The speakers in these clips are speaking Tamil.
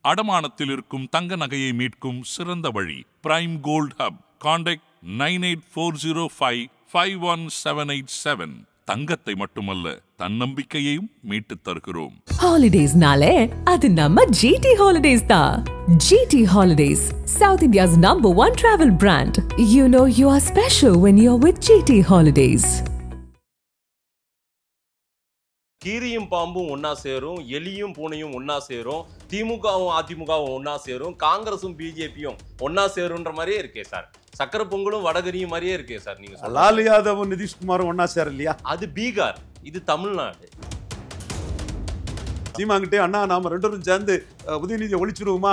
அடமானத்தில் இருக்கும் தங்க நகையை மீட்கும் சிறந்த வழி பிரைம் கோல்ட் ஹப். கான்டாக்ட் 9840551787. தங்கத்தை மட்டுமல்ல தன்னம்பிக்கையையும் மீட்டு தருகிறோம். ஹாலிடேஸ்னாலே அது நம்ம ஜிடி ஹாலிடேஸ் தான். GT Holidays, South India's #1 travel brand. You know you are special when you're with GT Holidays. கீரியும் பாம்பும் ஒன்னா சேரும், எலியும் பூனையும் ஒன்னா சேரும், திமுகவும் அதிமுகவும் ஒன்னா சேரும், காங்கிரஸும் பிஜேபியும் ஒன்னா சேரும்ன்ற மாதிரியே இருக்கே சார். சக்கர பொங்கலும் வடகரியும் மாதிரியே இருக்கே சார். நீங்க லாலு யாதவும் நிதிஷ்குமாரும் ஒன்னா சேர இல்லையா? அது பீகார், இது தமிழ்நாடு. சீமாங்கிட்டே அண்ணா நாம ரெண்டு பேரும் சேர்ந்து உதயநிதியை ஒழிச்சிருவோமா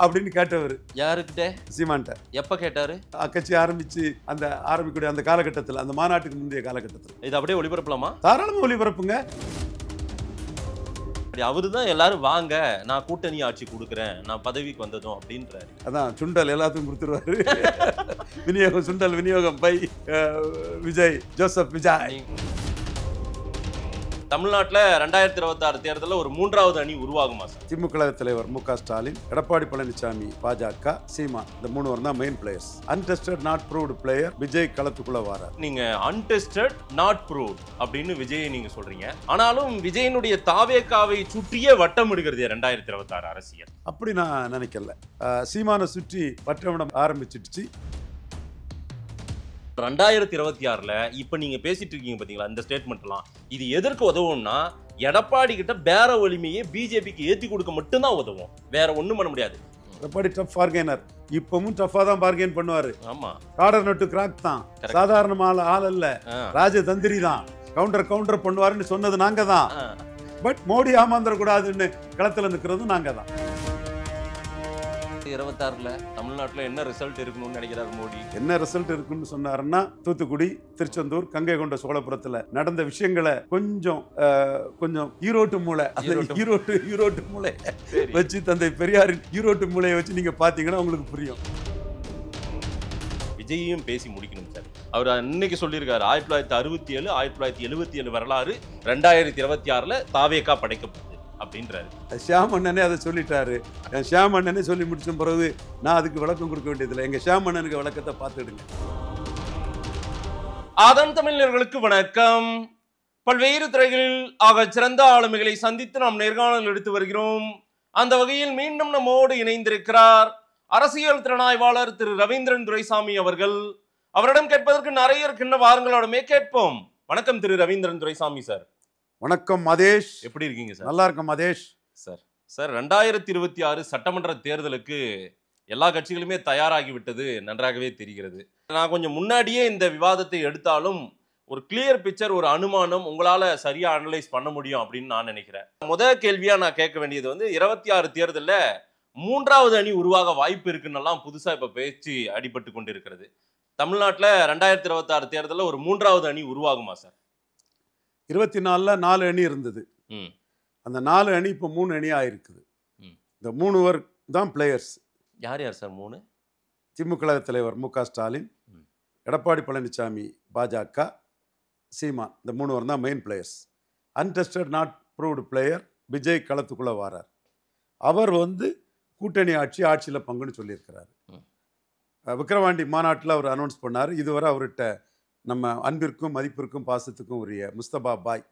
அப்படின்னு கேட்டவர். யாருக்கிட்ட? சீமான்ட்ட. எப்ப கேட்டாரு? கட்சி ஆரம்பிச்சு அந்த ஆரம்பிக்கூடிய அந்த காலகட்டத்தில், அந்த மாநாட்டுக்கு முந்தைய காலகட்டத்தில். இது அப்படியே ஒளிபரப்பலாமா? தாராளமா ஒளிபரப்புங்க. அவரு தான் எல்லாரும் வாங்க நான் கூட்டணி ஆட்சி கொடுக்குறேன், நான் பதவிக்கு வந்ததும் அப்படின்றாரு. அதான் சுண்டல் எல்லாத்துக்கும் கொடுத்துருவாரு. விநியோகம் சுண்டல் விநியோகம் பை விஜய், ஜோசப் விஜய். தமிழ்நாட்டில் 2026 தேர்தலில் ஒரு 3வது அணி உருவாகுமா சார்? திமுக தலைவர் மு க ஸ்டாலின், எடப்பாடி பழனிசாமி, பாஜக, சீமான், இந்த 3 பேரும் தான் main players. Untested not proved player Vijay களத்துக்குள்ள வரார். நீங்க அன்டெஸ்டட் நாட் ப்ரூவ்ட் அப்படின்னு விஜயை நீங்க சொல்றீங்க. ஆனாலும் விஜயனுடைய தாவேக்காவை சுற்றியே வட்டம் எடுக்கிறது 2026 அரசியல். அப்படி நான் நினைக்கல. சீமானை சுற்றி வட்டமிடம் ஆரம்பிச்சிடுச்சு. 2026ல இப்ப நீங்க பேசிட்டு இருக்கீங்க பாத்தீங்களா இந்த ஸ்டேட்மெண்ட்லாம், இது எதற்கு உதவும்னா எடப்பாடி கிட்ட பேர வலிமையை பிஜேபிக்கு ஏத்தி கொடுக்க மட்டும்தான் உதவும், வேற ஒண்ணும் பண்ண முடியாது. எடப்பாடி டஃப் பார்கெய்னர், இப்பவும் டஃபா தான் பார்கெயின் பண்ணுவாரு. ஆமா, கார்டர் நட்டு கிராக் தான், சாதாரண ஆள் அல்ல, ராஜதந்திரி தான். கவுண்டர் பண்ணுவாருன்னு சொன்னது நாங்க தான். பட் மோடி ஏமாந்துட கூடாதுன்னு களத்துல நிற்கிறது நாங்க தான். 2026ல தமிழ்நாட்டுல என்ன ரிசல்ட் இருக்கணும்னு நினைக்கிறார் மோடி? என்ன ரிசல்ட் இருக்குன்னு சொன்னாருன்னா, தூத்துக்குடி, திருச்செந்தூர், கங்கை கொண்ட சோழபுரத்துல நடந்த விஷயங்களை கொஞ்சம் ஈரோட்டு மூளை வச்சு, தந்தை பெரியாரின் ஈரோட்டு மூளையை வச்சு நீங்க பாத்தீங்கன்னா உங்களுக்கு புரியும். விஜயையும் பேசி முடிக்கணும் சார். அவர் இன்னைக்கு சொல்லியிருக்காரு 1967 1977 வரலாறு 2026ல தாவேக்கா படைக்கப்பட்டது அப்படின்றாரு. ஷியாம் அண்ணனே அதை சொல்லிட்டாரு. ஷியாம் அண்ணனே சொல்லி முடிச்ச பிறகு நான் அதுக்கு விளக்கம் கொடுக்க வேண்டியதில்லை. எங்க ஷியாம் அண்ணனுக்கு விளக்கத்தை பார்த்துடுங்க. அதன் தமிழர்களுக்கு வணக்கம். பல்வேறு துறைகளில் ஆக சிறந்த ஆளுமைகளை சந்தித்து நாம் நேர்காணல் எடுத்து வருகிறோம். அந்த வகையில் மீண்டும் நம்மோடு இணைந்திருக்கிறார் அரசியல் திறனாய்வாளர் திரு ரவீந்திரன் துரைசாமி அவர்கள். அவரிடம் கேட்பதற்கு நிறைய இருக்கின்ற வாருங்களோடமே கேட்போம். வணக்கம் திரு ரவீந்திரன் துரைசாமி சார். வணக்கம் மதேஷ், எப்படி இருக்கீங்க சார்? நல்லா இருக்கேன் மதேஷ் சார். சார் 2026 சட்டமன்ற தேர்தலுக்கு எல்லா கட்சிகளுமே தயாராகி விட்டது நன்றாகவே தெரிகிறது. நான் கொஞ்சம் முன்னாடியே இந்த விவாதத்தை எடுத்தாலும் ஒரு கிளியர் பிக்சர், ஒரு அனுமானம் உங்களால சரியா அனலைஸ் பண்ண முடியும் அப்படின்னு நான் நினைக்கிறேன். முதல் கேள்வியா நான் கேட்க வேண்டியது 26 தேர்தலில் 3வது அணி உருவாக வாய்ப்பு இருக்குன்னெல்லாம் புதுசா இப்ப பேச்சு அடிபட்டு கொண்டு இருக்கிறது. தமிழ்நாட்டில் 2026 தேர்தலில் ஒரு 3வது அணி உருவாகுமா சார்? 24ல் 4 அணி இருந்தது. அந்த 4 அணி இப்போ 3 அணியா இருக்குது. இந்த 3 பேர் தான் பிளேயர்ஸ். யார் யார் சார் 3? திமுக தலைவர் மு க ஸ்டாலின், எடப்பாடி பழனிசாமி, பாஜக, சீமான், இந்த 3 பேர் தான் main players. Untested not proved player Vijay களத்துக்குள்ள வரார். அவர் கூட்டணி ஆட்சியில் பங்குன்னு சொல்லியிருக்கிறாரு. விக்கிரவாண்டி மாநாட்டில் அவர் அனௌன்ஸ் பண்ணார். இதுவரை அவர்கிட்ட நம்ம அன்பிற்கும் மதிப்பிற்கும் பாசத்துக்கும் உரிய முஸ்தபா பாய்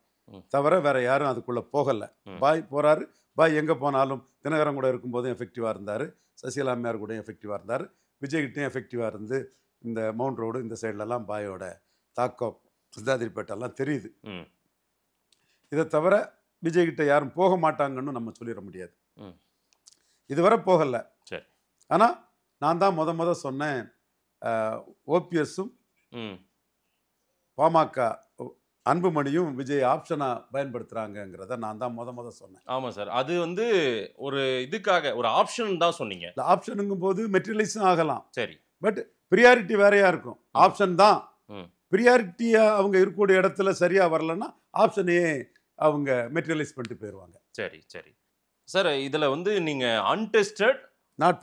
தவிர வேற யாரும் அதுக்குள்ள போகலை. பாய் போறாரு. பாய் எங்கே போனாலும் தினகரன் கூட இருக்கும்போதும் எஃபெக்டிவாக இருந்தார், சசிகலா அம்மையார் கூட எஃபெக்டிவாக இருந்தார், விஜய்கிட்டையும் எஃபெக்டிவாக இருந்து இந்த மவுண்ட் ரோடு இந்த சைட்லலாம் பாயோட தாக்கம் சித்தாதிரிப்பேட்டெல்லாம் தெரியுது. இதை தவிர விஜய்கிட்ட யாரும் போக மாட்டாங்கன்னு நம்ம சொல்லிட முடியாது. இதுவரை போகலை. ஆனால் நான் தான் முத சொன்னேன், ஓபிஎஸும் பாமக அன்புமணியும் விஜய் ஆப்ஷனா பயன்படுத்துறாங்கிறத நான் தான் முத சொன்னேன். ஆமா சார், அது ஒரு இதுக்காக ஒரு ஆப்ஷன் தான் சொன்னீங்க. ஆப்ஷனுங்கும் போது மெட்டீரியலைஸும் ஆகலாம். சரி, பட் ப்ரியாரிட்டி வேறையா இருக்கும். ஆப்ஷன் தான் ப்ரியாரிட்டியா அவங்க இருக்கக்கூடிய இடத்துல சரியா வரலன்னா ஆப்ஷனையே அவங்க மெட்டீரியலைஸ் பண்ணிட்டு போயிடுவாங்க. சரி சரி சார், இதுல நீங்க அன்டெஸ்டட் நாட்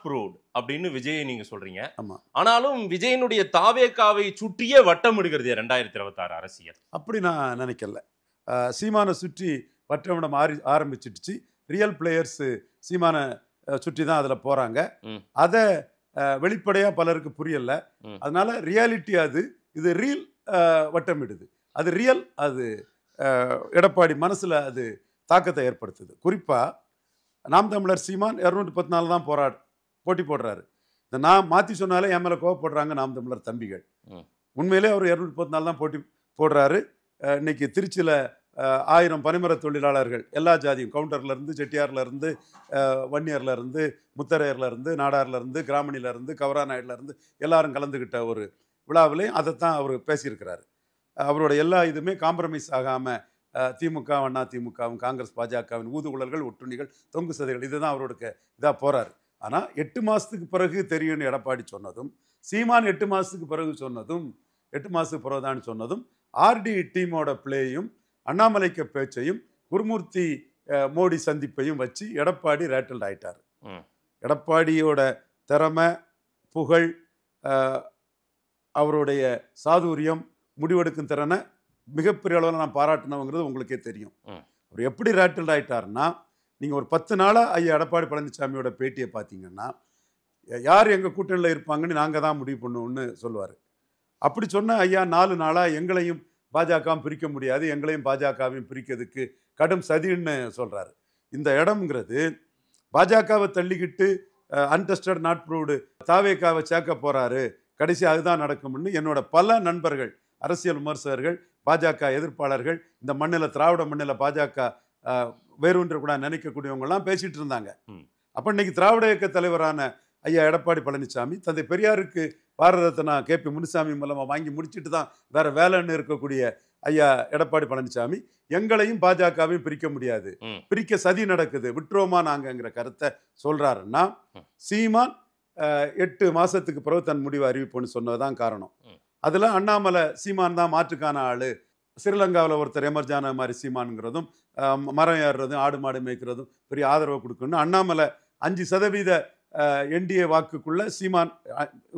ப்ரூவ்ட் அப்படின்னு விஜயை நீங்க சொல்றீங்க. ஆமா. ஆனாலும் விஜயனுடைய தாவேக்காவை சுற்றியே வட்டம் எடுக்கிறது 2026 அரசியல். அப்படி நான் நினைக்கல. சீமானை சுற்றி வட்டமிடம் ஆரம்பிச்சிடுச்சு. ரியல் பிளேயர்ஸ் சீமானை சுற்றி தான் அதில் போகிறாங்க. ம். அதை வெளிப்படையாக பலருக்கு புரியல. ம். அதனால ரியாலிட்டி இது ரீல் வட்டமிடுது. அது ரியல், அது எடப்பாடி மனசில் அது தாக்கத்தை ஏற்படுத்துது. குறிப்பாக நாம் தமிழர் சீமான் 214 தான் போட்டி போடுறாரு. இந்த நான் மாற்றி சொன்னாலே என் மேலே கோவப்படுறாங்க நாம் தமிழர் தம்பிகள். உண்மையிலே அவர் 214 தான் போட்டி போடுறாரு. இன்னைக்கு திருச்சியில் 1000 பனைமர தொழிலாளர்கள் எல்லா ஜாதியும், கவுண்டர்லேருந்து, செட்டியார்லேருந்து, வன்னியர்லேருந்து, முத்தரையர்லேருந்து, நாடார்லேருந்து, கிராமணிலேருந்து, கவராநாயுடுலேருந்து எல்லாரும் கலந்துக்கிட்ட ஒரு விழாவிலையும் அதைத்தான் அவர் பேசியிருக்கிறாரு. அவரோட எல்லா இதுவுமே காம்ப்ரமைஸ் ஆகாமல் திமுக, அண்ணா திமுகவும், காங்கிரஸ், பாஜகவின் ஊதுகுழல்கள், ஒட்டுண்ணிகள், தொங்கு சதைகள், இதுதான் அவரோட இதாக போகிறாரு. ஆனால் 8 மாதத்துக்கு பிறகு தெரியும்னு எடப்பாடி சொன்னதும், சீமான் 8 மாதத்துக்கு பிறகு சொன்னதும், 8 மாதத்துக்கு பிறகுதான் சொன்னதும், ஆர்டி டீமோட பிளேயும் அண்ணாமலைக்க பேச்சையும் குருமூர்த்தி மோடி சந்திப்பையும் வச்சு எடப்பாடி ரேட்டில்ட் ஆயிட்டார். எடப்பாடியோட திறமை, புகழ், அவருடைய சாதுரியம், முடிவெடுக்கும் திறனை மிகப்பெரிய அளவில் நான் பாராட்டினவங்கிறது உங்களுக்கே தெரியும். அவர் எப்படி ரேட்டில்ட் ஆயிட்டாருன்னா, நீங்கள் ஒரு 10 நாளாக ஐயா எடப்பாடி பழனிசாமியோட பேட்டியை பார்த்தீங்கன்னா, யார் எங்கள் கூட்டணியில் இருப்பாங்கன்னு நாங்கள் தான் முடிவு பண்ணுவோம்னு சொல்லுவார். அப்படி சொன்ன ஐயா 4 நாளாக எங்களையும் பாஜகவும் பிரிக்க முடியாது, எங்களையும் பாஜகவையும் பிரிக்கிறதுக்கு கடும் சதின்னு சொல்கிறாரு. இந்த இடம்ங்கிறது பாஜகவை தள்ளிக்கிட்டு அன்டெஸ்டட் நாட் ப்ரூவ்டு தாவேக்காவை சேர்க்க போகிறாரு, கடைசி அதுதான் நடக்கும்னு என்னோட பல நண்பர்கள், அரசியல் விமர்சகர்கள், பாஜக எதிர்ப்பாளர்கள், இந்த மண்ணில், திராவிட மண்ணில் பாஜக வேறொன்று கூட நினைக்கக்கூடியவங்கெல்லாம் பேசிகிட்டு இருந்தாங்க. அப்போ இன்னைக்கு திராவிட இயக்க தலைவரான ஐயா எடப்பாடி பழனிசாமி தந்தை பெரியாருக்கு பாரத ரத்னா KP முனுசாமி மூலமாக வாங்கி முடிச்சுட்டு தான் வேற வேலைன்னு இருக்கக்கூடிய ஐயா எடப்பாடி பழனிசாமி எங்களையும் பாஜகவையும் பிரிக்க முடியாது, பிரிக்க சதி நடக்குது, விட்டுரோமா நாங்கங்கிற கருத்தை சொல்றாருன்னா, சீமான் 8 மாசத்துக்கு பிறகு தன் முடிவை அறிவிப்போன்னு சொன்னதுதான் காரணம். அதுல அண்ணாமலை சீமான் தான் மாற்றுக்கான ஆளு, ஸ்ரீலங்காவில் ஒருத்தர் எமர்ஜான மாதிரி சீமானுங்கிறதும், மரம் ஏறுறதும், ஆடு மாடு மேய்க்கிறதும் பெரிய ஆதரவு கொடுக்கணும். அண்ணாமலை 5% NDA வாக்குக்குள்ள சீமான்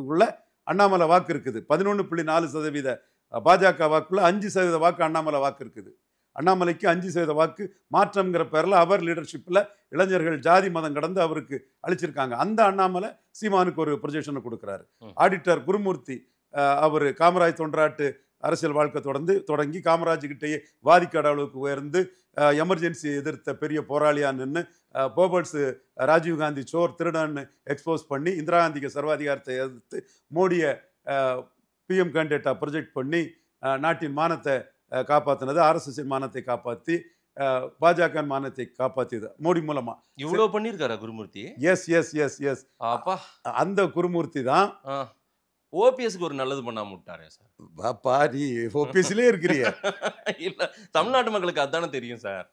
உள்ள அண்ணாமலை வாக்கு இருக்குது. 11.4% பாஜக வாக்குள்ள 5% வாக்கு அண்ணாமலை வாக்கு இருக்குது. அண்ணாமலைக்கு 5% வாக்கு மாற்றம்ங்கிற பேரில் அவர் லீடர்ஷிப்பில் இளைஞர்கள் ஜாதி மதம் கடந்து அவருக்கு அளிச்சிருக்காங்க. அந்த அண்ணாமலை சீமானுக்கு ஒரு ப்ரொஜெக்ஷனை கொடுக்குறாரு. ஆடிட்டர் குருமூர்த்தி அவர் காமராஜ் தொண்டாட்டு அரசியல் வாழ்க்கை தொடங்கி காமராஜ் கிட்டேயே வாதிக்காட அளவுக்கு உயர்ந்து எமர்ஜென்சி எதிர்த்த பெரிய போராளியா நின்று போபல்ஸ் ராஜீவ்காந்தி சோர் திருடன்னு எக்ஸ்போஸ் பண்ணி இந்திரா காந்திக்கு சர்வாதிகாரத்தை எதிர்த்து மோடியை PM கேண்டிடேட்டாக ப்ரொஜெக்ட் பண்ணி நாட்டின் மானத்தை காப்பாற்றினது, RSS மானத்தை காப்பாற்றி பாஜக மானத்தை காப்பாற்றியது மோடி மூலமா. இவ்வளோ பண்ணியிருக்காரா Gurumurthy? Yes yes yes yes அப்பா, அந்த குருமூர்த்தி தான் ஓபிஎஸ்க்கு ஒரு நல்லது பண்ணாம விட்டாரே சார். பாப்பா, நீ ஓபிஎஸ்லேயே இருக்கிறீங்க. இல்ல, தமிழ்நாட்டு மக்களுக்கு அதானே தெரியும் சார்.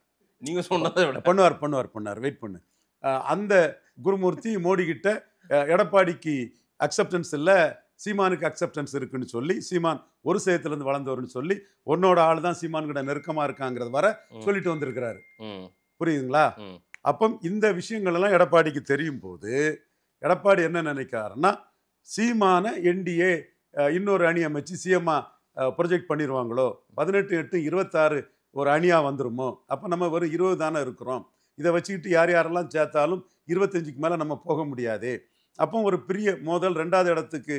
நீங்க சொன்னதை விட பண்ணுவார் வெயிட் பண்ணு. அந்த குருமூர்த்தி மோடி கிட்ட எடப்பாடிக்கு அக்செப்டன்ஸ் இல்லை, சீமானுக்கு அக்செப்டன்ஸ் இருக்குன்னு சொல்லி, சீமான் ஒரு சேயத்திலிருந்து வளர்ந்தவர்னு சொல்லி, உன்னோட ஆள் தான் சீமான் கிட்ட நெருக்கமா இருக்காங்கிறது வர சொல்லிட்டு வந்திருக்கிறாரு. புரியுதுங்களா? அப்போ இந்த விஷயங்கள் எல்லாம் எடப்பாடிக்கு தெரியும் போது எடப்பாடி என்ன நினைக்கிறாருன்னா, சீமான NDA இன்னொரு அணி அமைச்சு சிஎம்மா ப்ரொஜெக்ட் பண்ணிடுவாங்களோ, 18-8-26 ஒரு அணியாக வந்துருமோ, அப்போ நம்ம வெறும் 20 தானே இருக்கிறோம், இதை வச்சுக்கிட்டு யாரெல்லாம் சேர்த்தாலும் 25க்கு மேலே நம்ம போக முடியாது. அப்போ ஒரு பெரிய மோதல், 2வது இடத்துக்கு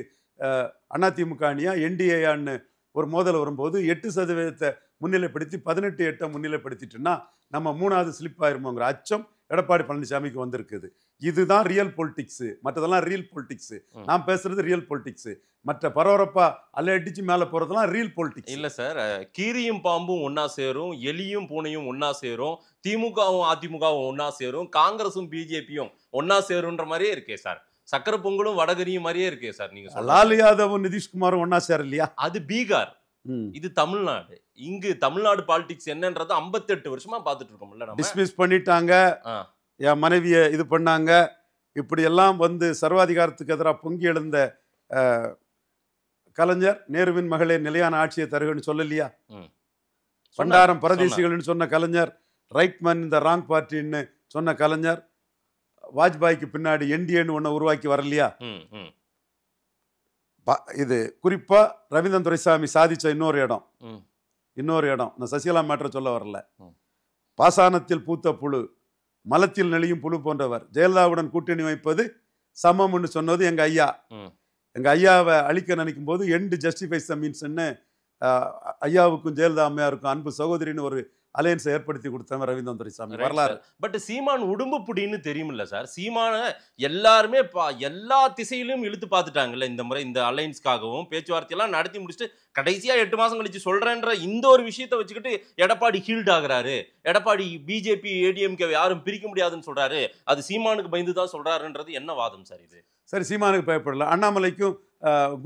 அதிமுக அணியா NDAன்னு ஒரு மோதல் வரும்போது 8% முன்னிலைப்படுத்தி 18-8 முன்னிலைப்படுத்திட்டுன்னா நம்ம 3வது ஸ்லிப் ஆயிருமோங்கிற அச்சம் எடப்பாடி பழனிசாமிக்கு வந்திருக்குது. இதுதான் ரியல் பொலிட்டிக்ஸ், மற்றதெல்லாம் ரியல் பொலிட்டிக்ஸ். நான் பேசுறது ரியல் பொலிட்டிக்ஸ். மற்ற பரபரப்பா அல்ல அடிச்சு மேல போறதெல்லாம் ரியல் பொலிட்டிக்ஸ் இல்ல சார். கீரியும் பாம்பும் ஒன்னா சேரும், எலியும் பூனையும் ஒன்னா சேரும், திமுகவும் அதிமுகவும் ஒன்னா சேரும், காங்கிரஸும் பிஜேபியும் ஒன்னா சேரும்ன்ற மாதிரியே இருக்கே சார். சக்கர பொங்கலும் வடகரியும் மாதிரியே இருக்கே சார். நீங்க லாலு யாதவும் நிதிஷ்குமாரும் ஒன்னா சேர இல்லையா? அது பீகார், இது தமிழ்நாடு. இங்கு தமிழ்நாடு பாலிடிக்ஸ் என்னன்றது 58 வருஷமா பார்த்துட்டு இருக்கோம்ல. நம்ம டிஸ்மிஸ் பண்ணிட்டாங்க, என் மனைவியை இது பண்ணாங்க, இப்படி எல்லாம் வந்து சர்வாதிகாரத்துக்கு எதிராக பொங்கி எழுந்த கலைஞர் நேருவின் மகளே நிலையான ஆட்சியை தருகன்னு சொல்லலையா? பண்டாரம் பரதேசிகள்னு சொன்ன கலைஞர், ரைட் மேன் இந்த ராங் பார்ட்டின்னு சொன்ன கலைஞர், வாஜ்பாய்க்கு பின்னாடி NDAன்னு ஒன்று உருவாக்கி வரலையா? இது குறிப்பா ரவீந்திரன் துரைசாமி சாதிச்ச இன்னொரு இடம். நான் சசிகலா மேட்டரை சொல்ல வரல. பாசானத்தில் பூத்த புழு மலத்தில் நெளியும் புழு போன்றவர். ஜெயலலிதாவுடன் கூட்டணி வைப்பது சமம்னு சொன்னது எங்க ஐயா. எங்க ஐயாவை அழிக்க நினைக்கும் போது எண்ட் ஜஸ்டிஃபைஸ் த மீன்ஸ்ன்னு ஐயாவுக்கும் ஜெயலலிதா அம்மையாருக்கும் அன்பு சகோதரின்னு ஒரு அலையன்ஸை ஏற்படுத்தி கொடுத்தவன் ரவீந்திரன் துரைசாமி. வரலாறு. பட் சீமான் உடும்பு புடின்னு தெரியுமில்ல சார். சீமான எல்லாருமே எல்லா திசையிலும் இழுத்து பார்த்துட்டாங்கல்ல இந்த முறை. இந்த அலையன்ஸ்க்காகவும் பேச்சுவார்த்தையெல்லாம் நடத்தி முடிச்சுட்டு கடைசியா 8 மாசம் கழிச்சு சொல்றேன்ற இந்த ஒரு விஷயத்தை வச்சுக்கிட்டு எடப்பாடி ஹீல்ட் ஆகுறாரு. எடப்பாடி பிஜேபி ஏடிஎம்கே யாரும் பிரிக்க முடியாதுன்னு சொல்றாரு. அது சீமானுக்கு பயந்து தான் சொல்றாருன்றது என்ன வாதம் சார் இது? சரி, சீமானுக்கு பயப்படல, அண்ணாமலைக்கும்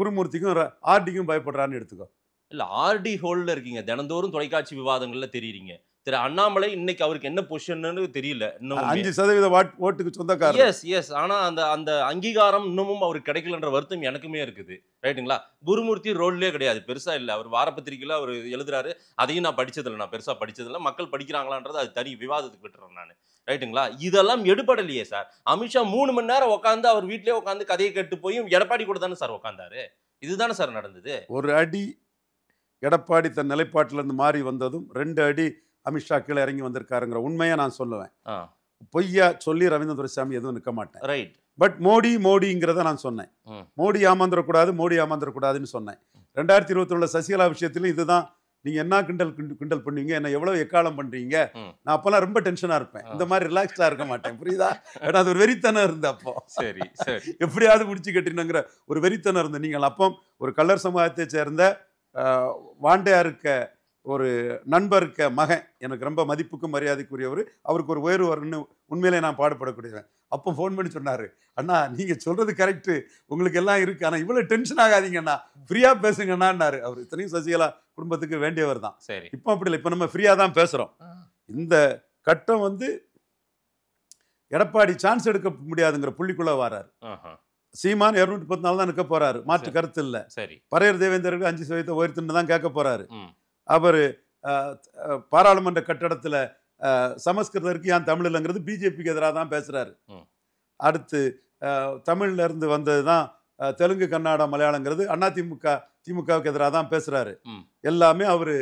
குருமூர்த்திக்கும் ஆர்டிக்கும் பயப்படுறான்னு எடுத்துக்கோ. இல்ல, ஆர்டி ஹோல்ல இருக்கீங்க, தினந்தோறும் தொலைக்காட்சி விவாதங்கள்ல தெரியுறீங்க. திரு அண்ணாமலை இன்னைக்கு அவருக்கு என்ன பொசிஷன்னு தெரியல. இன்னும் 5% ஓட்டுக்கு சொந்தக்காரர். எஸ். ஆனா அந்த அங்கீகாரம் இன்னமும் அவருக்கு கிடைக்கலன்ற வருத்தம் எனக்குமே இருக்குது. ரைட்டுங்களா? குருமூர்த்தி ரோல்லே கிடையாது, பெருசா இல்ல. அவர் வாரப்பத்திரிகையில அவர் எழுதுறாரு, அதையும் நான் படிச்சதில்லை, நான் பெருசா படிச்சதில்லை. மக்கள் படிக்கிறாங்களான்றது அது தனி விவாதத்துக்கு விட்டுறேன் நான். ரைட்டுங்களா? இதெல்லாம் எடுபடலையே சார். அமித்ஷா 3 மணி நேரம் உட்காந்து அவர் வீட்லயே உட்காந்து கதையை கேட்டு போய் எடப்பாடி கூட தானே சார் உட்காந்தாரு. இதுதானே சார் நடந்தது. ஒரு அடி எடப்பாடி தன் நிலைப்பாட்டிலிருந்து மாறி வந்ததும் 2 அடி அமித்ஷா கீழே இறங்கி வந்திருக்காருங்கிற உண்மையை நான் சொல்லுவேன். பொய்யா சொல்லி ரவீந்திரன் துரைசாமி எதுவும் நிற்க மாட்டேன். ரைட். பட் மோடிங்கிறத நான் சொன்னேன். மோடி ஏமாந்துடக்கூடாதுன்னு சொன்னேன். 2021 சசிகலா விஷயத்திலும் இதுதான். நீங்க என்ன கிண்டல் பண்ணுவீங்க, என்ன எவ்வளவு எக்காலம் பண்றீங்க, நான் அப்பெல்லாம் ரொம்ப டென்ஷனா இருப்பேன். இந்த மாதிரி ரிலாக்ஸ்டா இருக்க மாட்டேன், புரியுதா? ஏன்னா அது ஒரு வெறித்தனம் இருந்த அப்போ. சரி எப்படியாவது முடிச்சு கட்டினுங்கிற ஒரு வெறித்தனம் இருந்த நீங்கள் அப்போ ஒரு கல்லர் சமூகத்தை சேர்ந்த வாண்டையாருக்க ஒரு நண்பருக்க மகன், எனக்கு ரொம்ப மதிப்புக்கும் மரியாதைக்குரியவர், அவருக்கு ஒரு உயர்வு வரணும்னு உண்மையிலே நான் பாடுபடக்கூடியவன். அப்போ ஃபோன் பண்ணி சொன்னார், அண்ணா நீங்கள் சொல்கிறது கரெக்டு, உங்களுக்கு எல்லாம் இருக்குது, ஆனால் இவ்வளோ டென்ஷன் ஆகாதீங்கண்ணா, ஃப்ரீயாக பேசுங்கண்ணான்னாரு. அவர் இத்தனையும் சசிகலா குடும்பத்துக்கு வேண்டியவர் தான். சரி, இப்போ அப்படி இல்லை, இப்போ நம்ம ஃப்ரீயாக தான் பேசுகிறோம். இந்த கட்டம் வந்து எடப்பாடி சான்ஸ் எடுக்க முடியாதுங்கிற புள்ளிக்குள்ளே வராரு. சீமான் 214 தான் நிற்க போறாரு, மாற்று கருத்து இல்லை. சரி, பரையர் தேவேந்தருக்கு 5% உயர்த்துன்னு தான் கேட்க போறாரு. அவர் பாராளுமன்ற கட்டடத்தில் சமஸ்கிருதருக்கு ஏன் தமிழ் இல்லைங்கிறது பிஜேபிக்கு எதிராக தான் பேசுறாரு. அடுத்து தமிழ்ல இருந்து வந்தது தான் தெலுங்கு கன்னடா மலையாளங்கிறது திமுகவுக்கு எதிராக தான் பேசுறாரு. எல்லாமே அவரு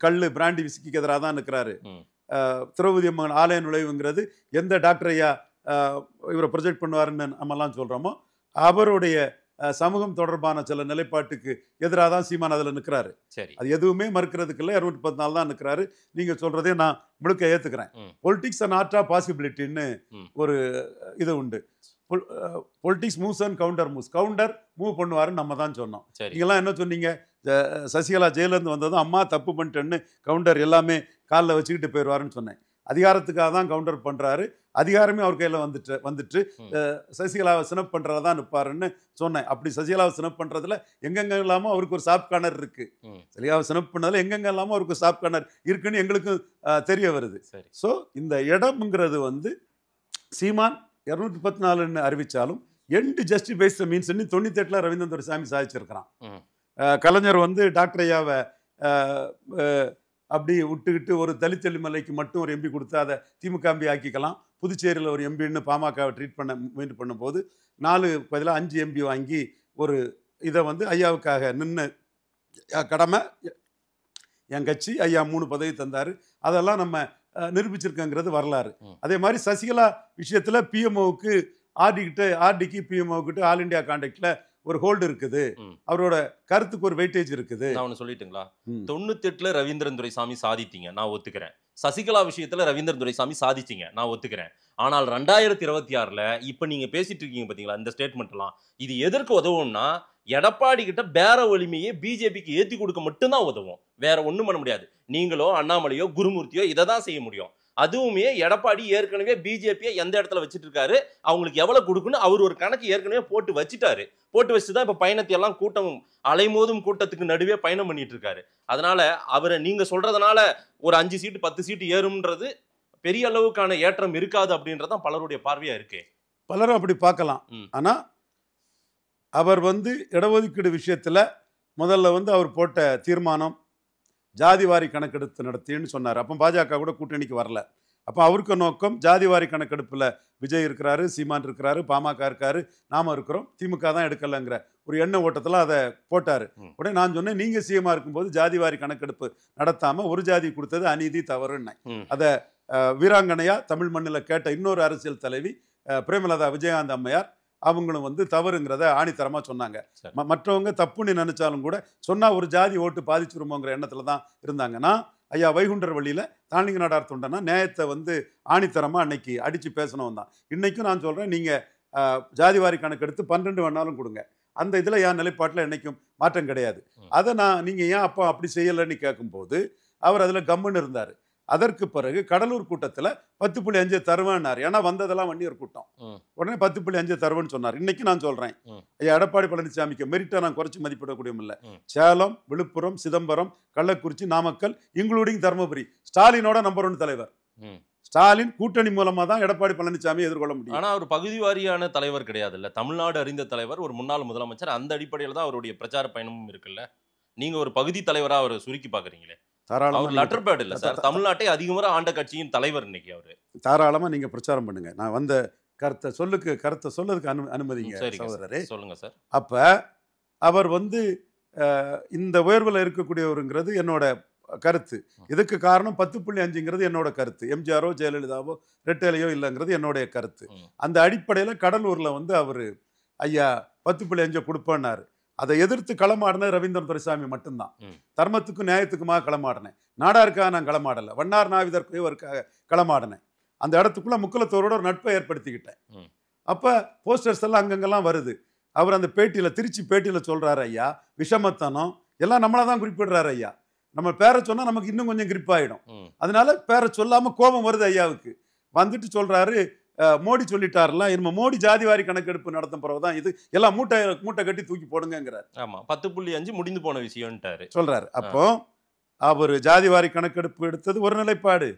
கல்லு பிராண்டி விஸ்கிக்கு எதிராக தான் நிற்கிறாரு. திரௌபதி அம்மன் ஆலய நுழைவுங்கிறது எந்த டாக்டர் ஐயா இவரை ப்ரொஜெக்ட் பண்ணுவாருன்னு நம்மலாம் சொல்றோமோ அவருடைய சமூகம் தொடர்பான சில நிலைப்பாட்டுக்கு எதிராக தான் சீமான் அதில் நிற்கிறாரு. சரி, அது எதுவுமே மறுக்கிறதுக்கு இல்லை. 214 தான் நிற்கிறாரு. நீங்க சொல்றதே நான் முழுக்க ஏத்துக்கிறேன். பொலிட்டிக்ஸ் அண்ட் ஆர்ட் ஆஃப் பாசிபிலிட்டின்னு ஒரு இது உண்டு. Politics moves and counter moves. Counter move பண்ணுவாருன்னு நம்ம தான் சொன்னோம். நீங்களாம் என்ன சொன்னீங்க, சசிகலா ஜெயிலேருந்து வந்ததும் அம்மா தப்பு பண்ணிட்டேன்னு கவுண்டர் எல்லாமே காலில் வச்சுக்கிட்டு போயிடுவாருன்னு சொன்னேன். அதிகாரத்துக்காக தான் கவுண்டர் பண்றாரு. அதிகாரமே அவர் கையில் வந்துட்டு சசிகலாவை சினப் பண்றதா தான் நிற்பாருன்னு சொன்னேன். அப்படி சசிகலாவை சினப் பண்றதுல எங்கெங்க இல்லாமல் அவருக்கு ஒரு சாப் கார்னர் இருக்கு. சசிகலாவை சினப் பண்ணதுல எங்கெங்க இல்லாமல் அவருக்கு ஒரு சாப் கார்னர் இருக்குன்னு எங்களுக்கும் தெரிய வருது. ஸோ இந்த இடம்ங்கிறது வந்து சீமான் 214 அறிவிச்சாலும் end justifies means 98 Ravindran Duraisamy சாதிச்சிருக்கிறான். கலைஞர் வந்து டாக்டர் ஐயாவை அப்படி விட்டுக்கிட்டு ஒரு தலித் எலிமலைக்கு மட்டும் ஒரு எம்பி கொடுத்து அதை திமுக எம்பி ஆக்கிக்கலாம், புதுச்சேரியில் ஒரு எம்பின்னு பாமகவை ட்ரீட் பண்ண முயற்சி பண்ணும்போது 4 பதிலாக 5 எம்பி வாங்கி ஒரு இதை வந்து ஐயாவுக்காக நின்று கடமை என் கட்சி ஐயா 3 பதவி தந்தார். அதெல்லாம் நம்ம நிரூபிச்சிருக்கங்கிறது வரலாறு. அதே மாதிரி சசிகலா விஷயத்தில் பிஎம்ஓவுக்கு ஆர்டிக்கு பிஎம்ஓக்கிட்ட ஆல் இண்டியா கான்டாக்டில் ஒரு ஹோல்டு இருக்குது, அவரோட கருத்துக்கு ஒரு வெயிட்டேஜ் இருக்குது. நான் ஒன்று சொல்லிட்டுங்களா, 98 ரவீந்திரன் துரைசாமி சாதித்தீங்க, நான் ஒத்துக்கிறேன். சசிகலா விஷயத்துல ரவீந்திரன் துரைசாமி சாதிச்சிங்க, நான் ஒத்துக்கிறேன். ஆனால் 2026 இப்ப நீங்க பேசிட்டு இருக்கீங்க பாத்தீங்களா, இந்த ஸ்டேட்மெண்ட் எல்லாம் இது எதற்கு உதவும்னா எடப்பாடி கிட்ட பேர வலிமையை பிஜேபிக்கு ஏத்தி கொடுக்க மட்டும்தான் உதவும், வேற ஒண்ணும் பண்ண முடியாது. நீங்களோ அண்ணாமலையோ குருமூர்த்தியோ இதை தான் செய்ய முடியும். அதுவுமே எடப்பாடி ஏற்கனவே பிஜேபியை எந்த இடத்துல வச்சுட்டு இருக்காரு, அவங்களுக்கு எவ்வளவு கொடுக்குன்னு அவர் ஒரு கணக்கு ஏற்கனவே போட்டு வச்சுட்டாரு. போட்டு வச்சுதான் இப்ப பயணத்தை எல்லாம் கூட்டம் அலைமோதும் கூட்டத்துக்கு நடுவே பயணம் பண்ணிட்டு இருக்காரு. அதனால அவரை நீங்க சொல்றதுனால ஒரு 5 சீட்டு 10 சீட்டு ஏறும்ன்றது பெரிய அளவுக்கான ஏற்றம் இருக்காது அப்படின்றதான் பலருடைய பார்வையா இருக்கு. பலரும் அப்படி பார்க்கலாம். ஆனா அவர் வந்து இடஒதுக்கீடு விஷயத்துல முதல்ல வந்து அவர் போட்ட தீர்மானம் ஜாதிவாரி கணக்கெடுப்பு நடத்தின்னு சொன்னார். அப்போ பாஜக கூட கூட்டணிக்கு வரல. அப்போ அவருக்கு நோக்கம் ஜாதிவாரி கணக்கெடுப்பில் விஜய் இருக்கிறாரு, சீமான் இருக்கிறாரு, பாமக இருக்காரு, நாம இருக்கிறோம், திமுக தான் எடுக்கலைங்கிற ஒரு எண்ண ஓட்டத்தில் அதை போட்டார். உடனே நான் சொன்னேன், நீங்கள் சிஎம்மாக இருக்கும்போது ஜாதிவாரி கணக்கெடுப்பு நடத்தாமல் ஒரு ஜாதி கொடுத்தது அநீதி தவறுன்னு. அதை வீராங்கனையா தமிழ் மண்ணில் கேட்ட இன்னொரு அரசியல் தலைவி பிரேமலதா விஜயகாந்த் அம்மையார், அவங்களும் வந்து தவறுங்கிறத ஆணித்தரமாக சொன்னாங்க. மற்றவங்க தப்புன்னு நினைச்சாலும் கூட சொன்னால் ஒரு ஜாதி ஓட்டு பாதிச்சுருமோங்கிற எண்ணத்தில் தான் இருந்தாங்கன்னா, ஐயா வைகுண்டர் வழியில் தானிங்க நாடார் தொண்டனா நியாயத்தை வந்து ஆணித்தரமாக அன்னைக்கு அடித்து பேசணும் தான். இன்றைக்கும் நான் சொல்கிறேன், நீங்கள் ஜாதிவாரி கணக்கெடுத்து 12 வேணாலும் கொடுங்க, அந்த இதில் என் நிலைப்பாட்டில் என்றைக்கும் மாற்றம் கிடையாது. அதை நீங்கள் ஏன் அப்போ அப்படி செய்யலைன்னு கேட்கும்போது அவர் அதில் கம்முன்னு இருந்தார். அதற்கு பிறகு கடலூர் கூட்டத்தில் 10.5 தருவேன்னார். ஏன்னா வந்ததெல்லாம் வன்னியர் கூட்டம். உடனே 10.5 தருவேன்னு சொன்னார். இன்னைக்கு நான் சொல்கிறேன், ஐயா எடப்பாடி பழனிசாமிக்கு மெரிட்டை நான் குறைச்சி மதிப்பிடக்கூடியவும் இல்லை. சேலம், விழுப்புரம், சிதம்பரம், கள்ளக்குறிச்சி, நாமக்கல், இன்க்ளூடிங் தருமபுரி, ஸ்டாலினோட நம்பர் 1 தலைவர். ஸ்டாலின் கூட்டணி மூலமா தான் எடப்பாடி பழனிசாமி எதிர்கொள்ள முடியும். ஆனா அவர் பகுதி வாரியான தலைவர் கிடையாது இல்ல, தமிழ்நாடு அறிந்த தலைவர், ஒரு முன்னாள் முதலமைச்சர். அந்த அடிப்படையில் தான் அவருடைய பிரச்சார பயணமும் இருக்குல்ல. நீங்க ஒரு பகுதி தலைவரா அவர் சுருக்கி பாக்குறீங்களே. அவர் லெட்டர் பேட் இல்ல சார், தமிழ்நாட்டை அதிகமுறை ஆண்ட கட்சியின் தலைவர் இன்னைக்கு அவரு. தாராளமா நீங்க பிரச்சாரம் பண்ணுங்க. நான் வந்த கருத்தை சொல்லதுக்கு அனுமதிங்க சகோதரரே. சொல்லுங்க சார். அப்ப அவர் வந்து இந்த உயர்வுல இருக்கக்கூடியவருங்கிறது என்னோட கருத்து. இதுக்கு காரணம் 10.5ங்கிறது என்னோட கருத்து. எம்ஜிஆரோ ஜெயலலிதாவோ ரெட்டேலையோ இல்லைங்கிறது என்னுடைய கருத்து. அந்த அடிப்படையில் கடலூர்ல வந்து அவர் ஐயா 10.5 கொடுப்பேன்னாரு. அதை எதிர்த்து களமாடினது ரவீந்திரன் துரைசாமி மட்டும்தான். தர்மத்துக்கும் நியாயத்துக்குமாக களமாடினேன். நாடாருக்காக நான் களமாடலை, வண்ணார் நாவிதற்காக களமாடினேன். அந்த இடத்துக்குள்ள முக்குலத்தோரோட ஒரு நட்பை ஏற்படுத்திக்கிட்டேன். அப்போ போஸ்டர்ஸ் எல்லாம் அங்கங்கெல்லாம் வருது. அவர் அந்த பேட்டியில், திருச்சி பேட்டியில் சொல்கிறாரு, ஐயா விஷமத்தனம் எல்லாம் நம்மளை தான் குறிப்பிடுறாரு ஐயா. நம்ம பேரை சொன்னால் நமக்கு இன்னும் கொஞ்சம் கிரிப்பாயிடும். அதனால பேரை சொல்லாமல் கோபம் வருது ஐயாவுக்கு. வந்துட்டு சொல்கிறாரு, மோடி சொல்லிட்டாருல, இனிமே மோடி ஜாதிவாரி கணக்கெடுப்பு நடத்தும் பிறகுதான் இது எல்லாம் மூட்டை கட்டி தூக்கி போடுங்கிறார். ஆமா, 10.5 முடிந்து போன விஷயம்ட்டாரு சொல்றாரு. அப்போ அவர் ஜாதிவாரி கணக்கெடுப்பு எடுத்தது ஒரு நிலைப்பாடு,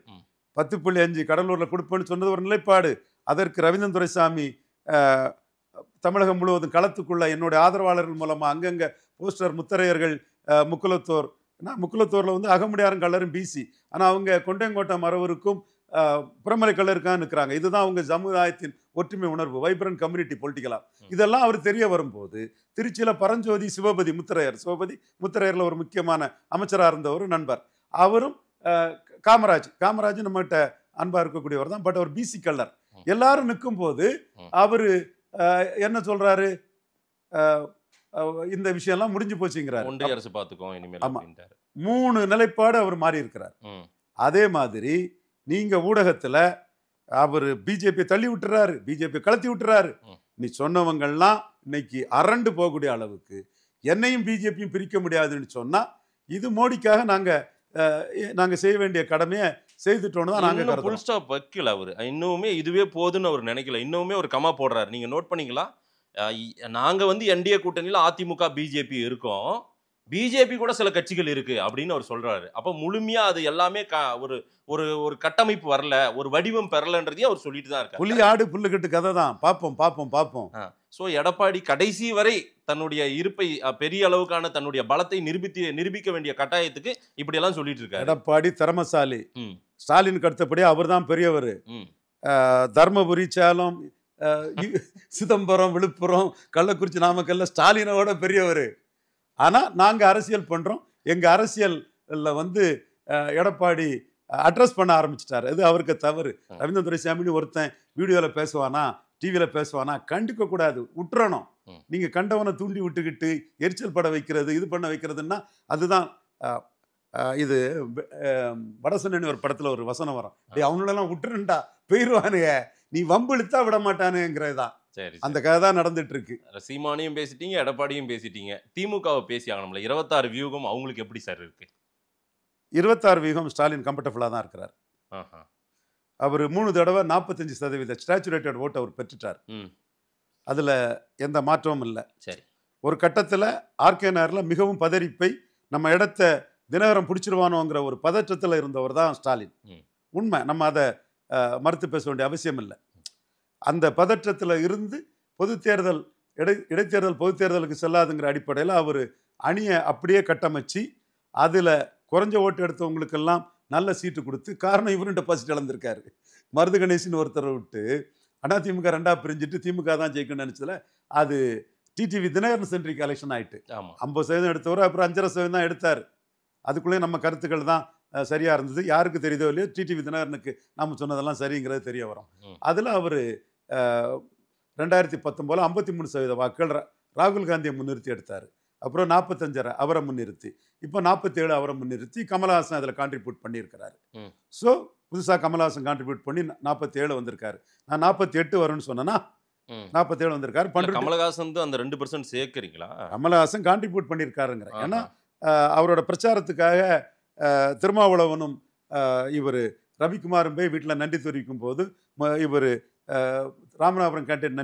10.5 கடலூர்ல கொடுப்பேன்னு சொன்னது ஒரு நிலைப்பாடு. அதற்கு ரவீந்திரன் துரைசாமி தமிழகம் முழுவதும் களத்துக்குள்ள என்னுடைய ஆதரவாளர்கள் மூலமா அங்கங்க போஸ்டர், முத்தரையர்கள், முக்குலத்தோர், முக்குலத்தோர்ல வந்து அகமுடியாரும் கல்லரும் பிசி, ஆனா அவங்க கொண்டையங்கோட்டை மரவருக்கும் புறமலை கல்லருக்காக நிற்கிறாங்க. இதுதான் அவங்க சமுதாயத்தின் ஒற்றுமை உணர்வு, வைப்ரண்ட் கம்யூனிட்டி பொலிட்டிக்கலா. இதெல்லாம் அவர் தெரிய வரும்போது திருச்சியில பரஞ்சோதி சிவபதி முத்தரையர்ல ஒரு முக்கியமான அமைச்சராக இருந்த ஒரு நண்பர், அவரும் காமராஜ் நம்மகிட்ட அன்பா இருக்கக்கூடியவர் தான். பட் அவர் பிசி கல்லர். எல்லாரும் நிற்கும் போது அவரு என்ன சொல்றாரு, இந்த விஷயம் எல்லாம் முடிஞ்சு போச்சுங்கிறார். ஒன்றிய அரசு பார்த்துக்கோ இனிமேல். 3 நிலைப்பாடு அவர் மாறி இருக்கிறார். அதே மாதிரி நீங்க ஊடகத்துல அவர் பிஜேபி தள்ளி விட்டுறாரு, பிஜேபி கலத்தி விட்டுறாரு. நீ சொன்னவங்கள்லாம் இன்னைக்கு அரண்டு போகக்கூடிய அளவுக்கு என்னையும் பிஜேபியும் பிரிக்க முடியாதுன்னு சொன்னா, இது மோடிக்காக நாங்க செய்ய வேண்டிய கடமையை செய்துட்டோன்னு தான் நாங்க ஃபுல் ஸ்டாப் வைக்கல. அவரு இன்னுமே இதுவே போதுன்னு அவர் நினைக்கல, இன்னுமே ஒரு கமா போடுறாரு. நீங்க நோட் பண்ணீங்களா, நாங்க வந்து என்டிஏ கூட்டணியில் அதிமுக பிஜேபி இருக்கோம், பிஜேபி கூட சில கட்சிகள் இருக்கு அப்படின்னு அவர் சொல்றாரு. அப்ப முழுமையா அது எல்லாமே ஒரு ஒரு ஒரு கட்டமைப்பு வரல, ஒரு வடிவம் பெறலன்றதையும் அவர் சொல்லிட்டு தான் இருக்காரு. புலி ஆடு புல்லுக்கட்டு கதை தான். பார்ப்போம். ஸோ எடப்பாடி கடைசி வரை தன்னுடைய இருப்பை, பெரிய அளவுக்கான தன்னுடைய பலத்தை நிரூபிக்க வேண்டிய கட்டாயத்துக்கு இப்படி எல்லாம் சொல்லிட்டு இருக்காரு. எடப்பாடி திறமசாலி, ஸ்டாலினுக்கு அடுத்தபடி அவர் தான் பெரியவர். தர்மபுரி, சேலம், சிதம்பரம், விழுப்புரம், கள்ளக்குறிச்சி, நாமக்கல்ல ஸ்டாலினோட பெரியவர். ஆனால் நாங்கள் அரசியல் பண்ணுறோம், எங்கள் அரசியலில் வந்து எடப்பாடி அட்ரஸ் பண்ண ஆரம்பிச்சிட்டாரு. அது அவருக்கு தவறு. ரவீந்திரன் துரைசாமின்னு ஒருத்தன் வீடியோவில் பேசுவானா, டிவியில் பேசுவானா, கண்டுக்க கூடாது, விட்டுறணும். நீங்கள் கண்டவனை தூண்டி விட்டுக்கிட்டு எரிச்சல் பட வைக்கிறது, இது பண்ண வைக்கிறதுன்னா அதுதான். இது வடசன்னு ஒரு படத்தில் ஒரு வசனம் வரும், அவங்களெல்லாம் விட்டுருண்டா போயிடுவானுங்க, நீ வம்பு இழுத்தா விட மாட்டானுங்கிறது தான். சரி, அந்த கதை தான் நடந்துட்டு இருக்கு. சீமானையும் பேசிட்டீங்க, எடப்பாடியும் பேசிட்டீங்க, திமுகவை பேசி ஆகணும்ல. 26 வியூகம் அவங்களுக்கு எப்படி சார் இருக்கு? 26 வியூகம் ஸ்டாலின் கம்ஃபர்டபுளாக தான் இருக்கிறார். அவர் 3 தடவை 45% ஸ்டாச்சுரேட்டட் ஓட்டு அவர் பெற்றுட்டார். அதில் எந்த மாற்றமும் இல்லை. சரி, ஒரு கட்டத்தில் ஆர்கே நகரில் மிகவும் பதறிப்பை, நம்ம இடத்த தினகரன் பிடிச்சிருவானோங்கிற ஒரு பதற்றத்தில் இருந்தவர் தான் ஸ்டாலின். உண்மை, நம்ம அதை மறுத்து பேச வேண்டிய அவசியம் இல்லை. அந்த பதற்றத்தில் இருந்து இடைத்தேர்தல் பொது தேர்தலுக்கு செல்லாதுங்கிற அடிப்படையில் அவர் அணியை அப்படியே கட்டமைச்சு அதில் குறைஞ்ச ஓட்டு எடுத்தவங்களுக்கெல்லாம் நல்ல சீட்டு கொடுத்து, காரணம் இவரும் டெபாசிட் இழந்திருக்காரு. மருது கணேசன் ஒருத்தரை விட்டு அதிமுக 2ஆக பிரிஞ்சுட்டு திமுக தான் ஜெயிக்கணும்னு நினச்சதில் அது டிடிவி தினகரன் சென்ட்ரிக் எலெக்ஷன் ஆகிட்டு 50% எடுத்தவர் அப்புறம் 5.5% தான் எடுத்தார். அதுக்குள்ளேயே நம்ம கருத்துக்கள் தான் சரியாக இருந்தது. யாருக்கு தெரியுதோ இல்லையோ டிடிவி தினகரனுக்கு நாம் சொன்னதெல்லாம் சரிங்கிறது தெரிய வரும். அதில் அவர் 2019 53% வாக்குகள் ராகுல் காந்தியை முன்னிறுத்தி எடுத்தார். அப்புறம் 45 அவரை முன்னிறுத்தி, இப்போ 47 அவரை முன்னிறுத்தி கமல்ஹாசன் அதில் கான்ட்ரிபியூட் பண்ணியிருக்கிறாரு. ஸோ புதுசாக கமல்ஹாசன் கான்ட்ரிபியூட் பண்ணி 47 வந்திருக்காரு. நான் 48 வரும்னு சொன்னேன்னா 47 வந்திருக்காரு. கமல்ஹாசன் அந்த 2% சேர்க்கிறீங்களா? கமல்ஹாசன் கான்ட்ரிபியூட் பண்ணியிருக்காருங்கிற. ஏன்னா அவரோட பிரச்சாரத்துக்காக திருமாவளவனும் இவர் ரவிக்குமாரும் போய் வீட்டில் நன்றி தெரிவிக்கும் போது, இவர் ராமநாதபுரம் கேண்டீன்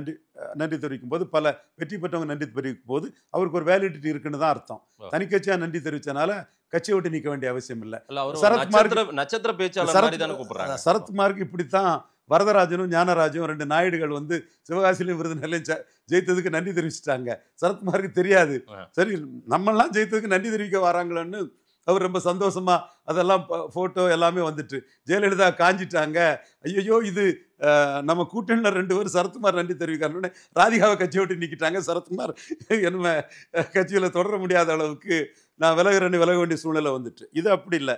நன்றி தெரிவிக்கும் போது, பல வெற்றி பெற்றவங்க நன்றி தெரிவிக்கும் போது அவருக்கு ஒரு வேலிடிட்டி இருக்குன்னு தான் அர்த்தம். தனிக்கட்சியா நன்றி தெரிவிச்சனால கட்சியை விட்டு நீக்க வேண்டிய அவசியம் இல்லை. சரத்குமாருக்கு இப்படித்தான் வரதராஜனும் ஞானராஜும் 2 நாயுடுகள் வந்து சிவகாசிலையும் விருதுநகர்லையும் ஜெயித்ததுக்கு நன்றி தெரிவிச்சிட்டாங்க. சரத்குமாருக்கு தெரியாது. சரி, நம்மளாம் ஜெயித்ததுக்கு நன்றி தெரிவிக்க வராங்களன்னு அவர் ரொம்ப சந்தோஷமா அதெல்லாம் போட்டோ எல்லாமே வந்துட்டு, ஜெயலலிதா காஞ்சிட்டாங்க, ஐயோ இது நம்ம கூட்டணியில் 2 பேர் சரத்குமார் நன்றி தெரிவிக்காருன்னு ராதிகாவை கட்சியை விட்டு நீக்கிட்டாங்க. சரத்குமார் என்ன கட்சியில் தொடர முடியாத அளவுக்கு நான் விலக வேண்டிய சூழ்நிலை வந்துட்டு. இது அப்படி இல்லை,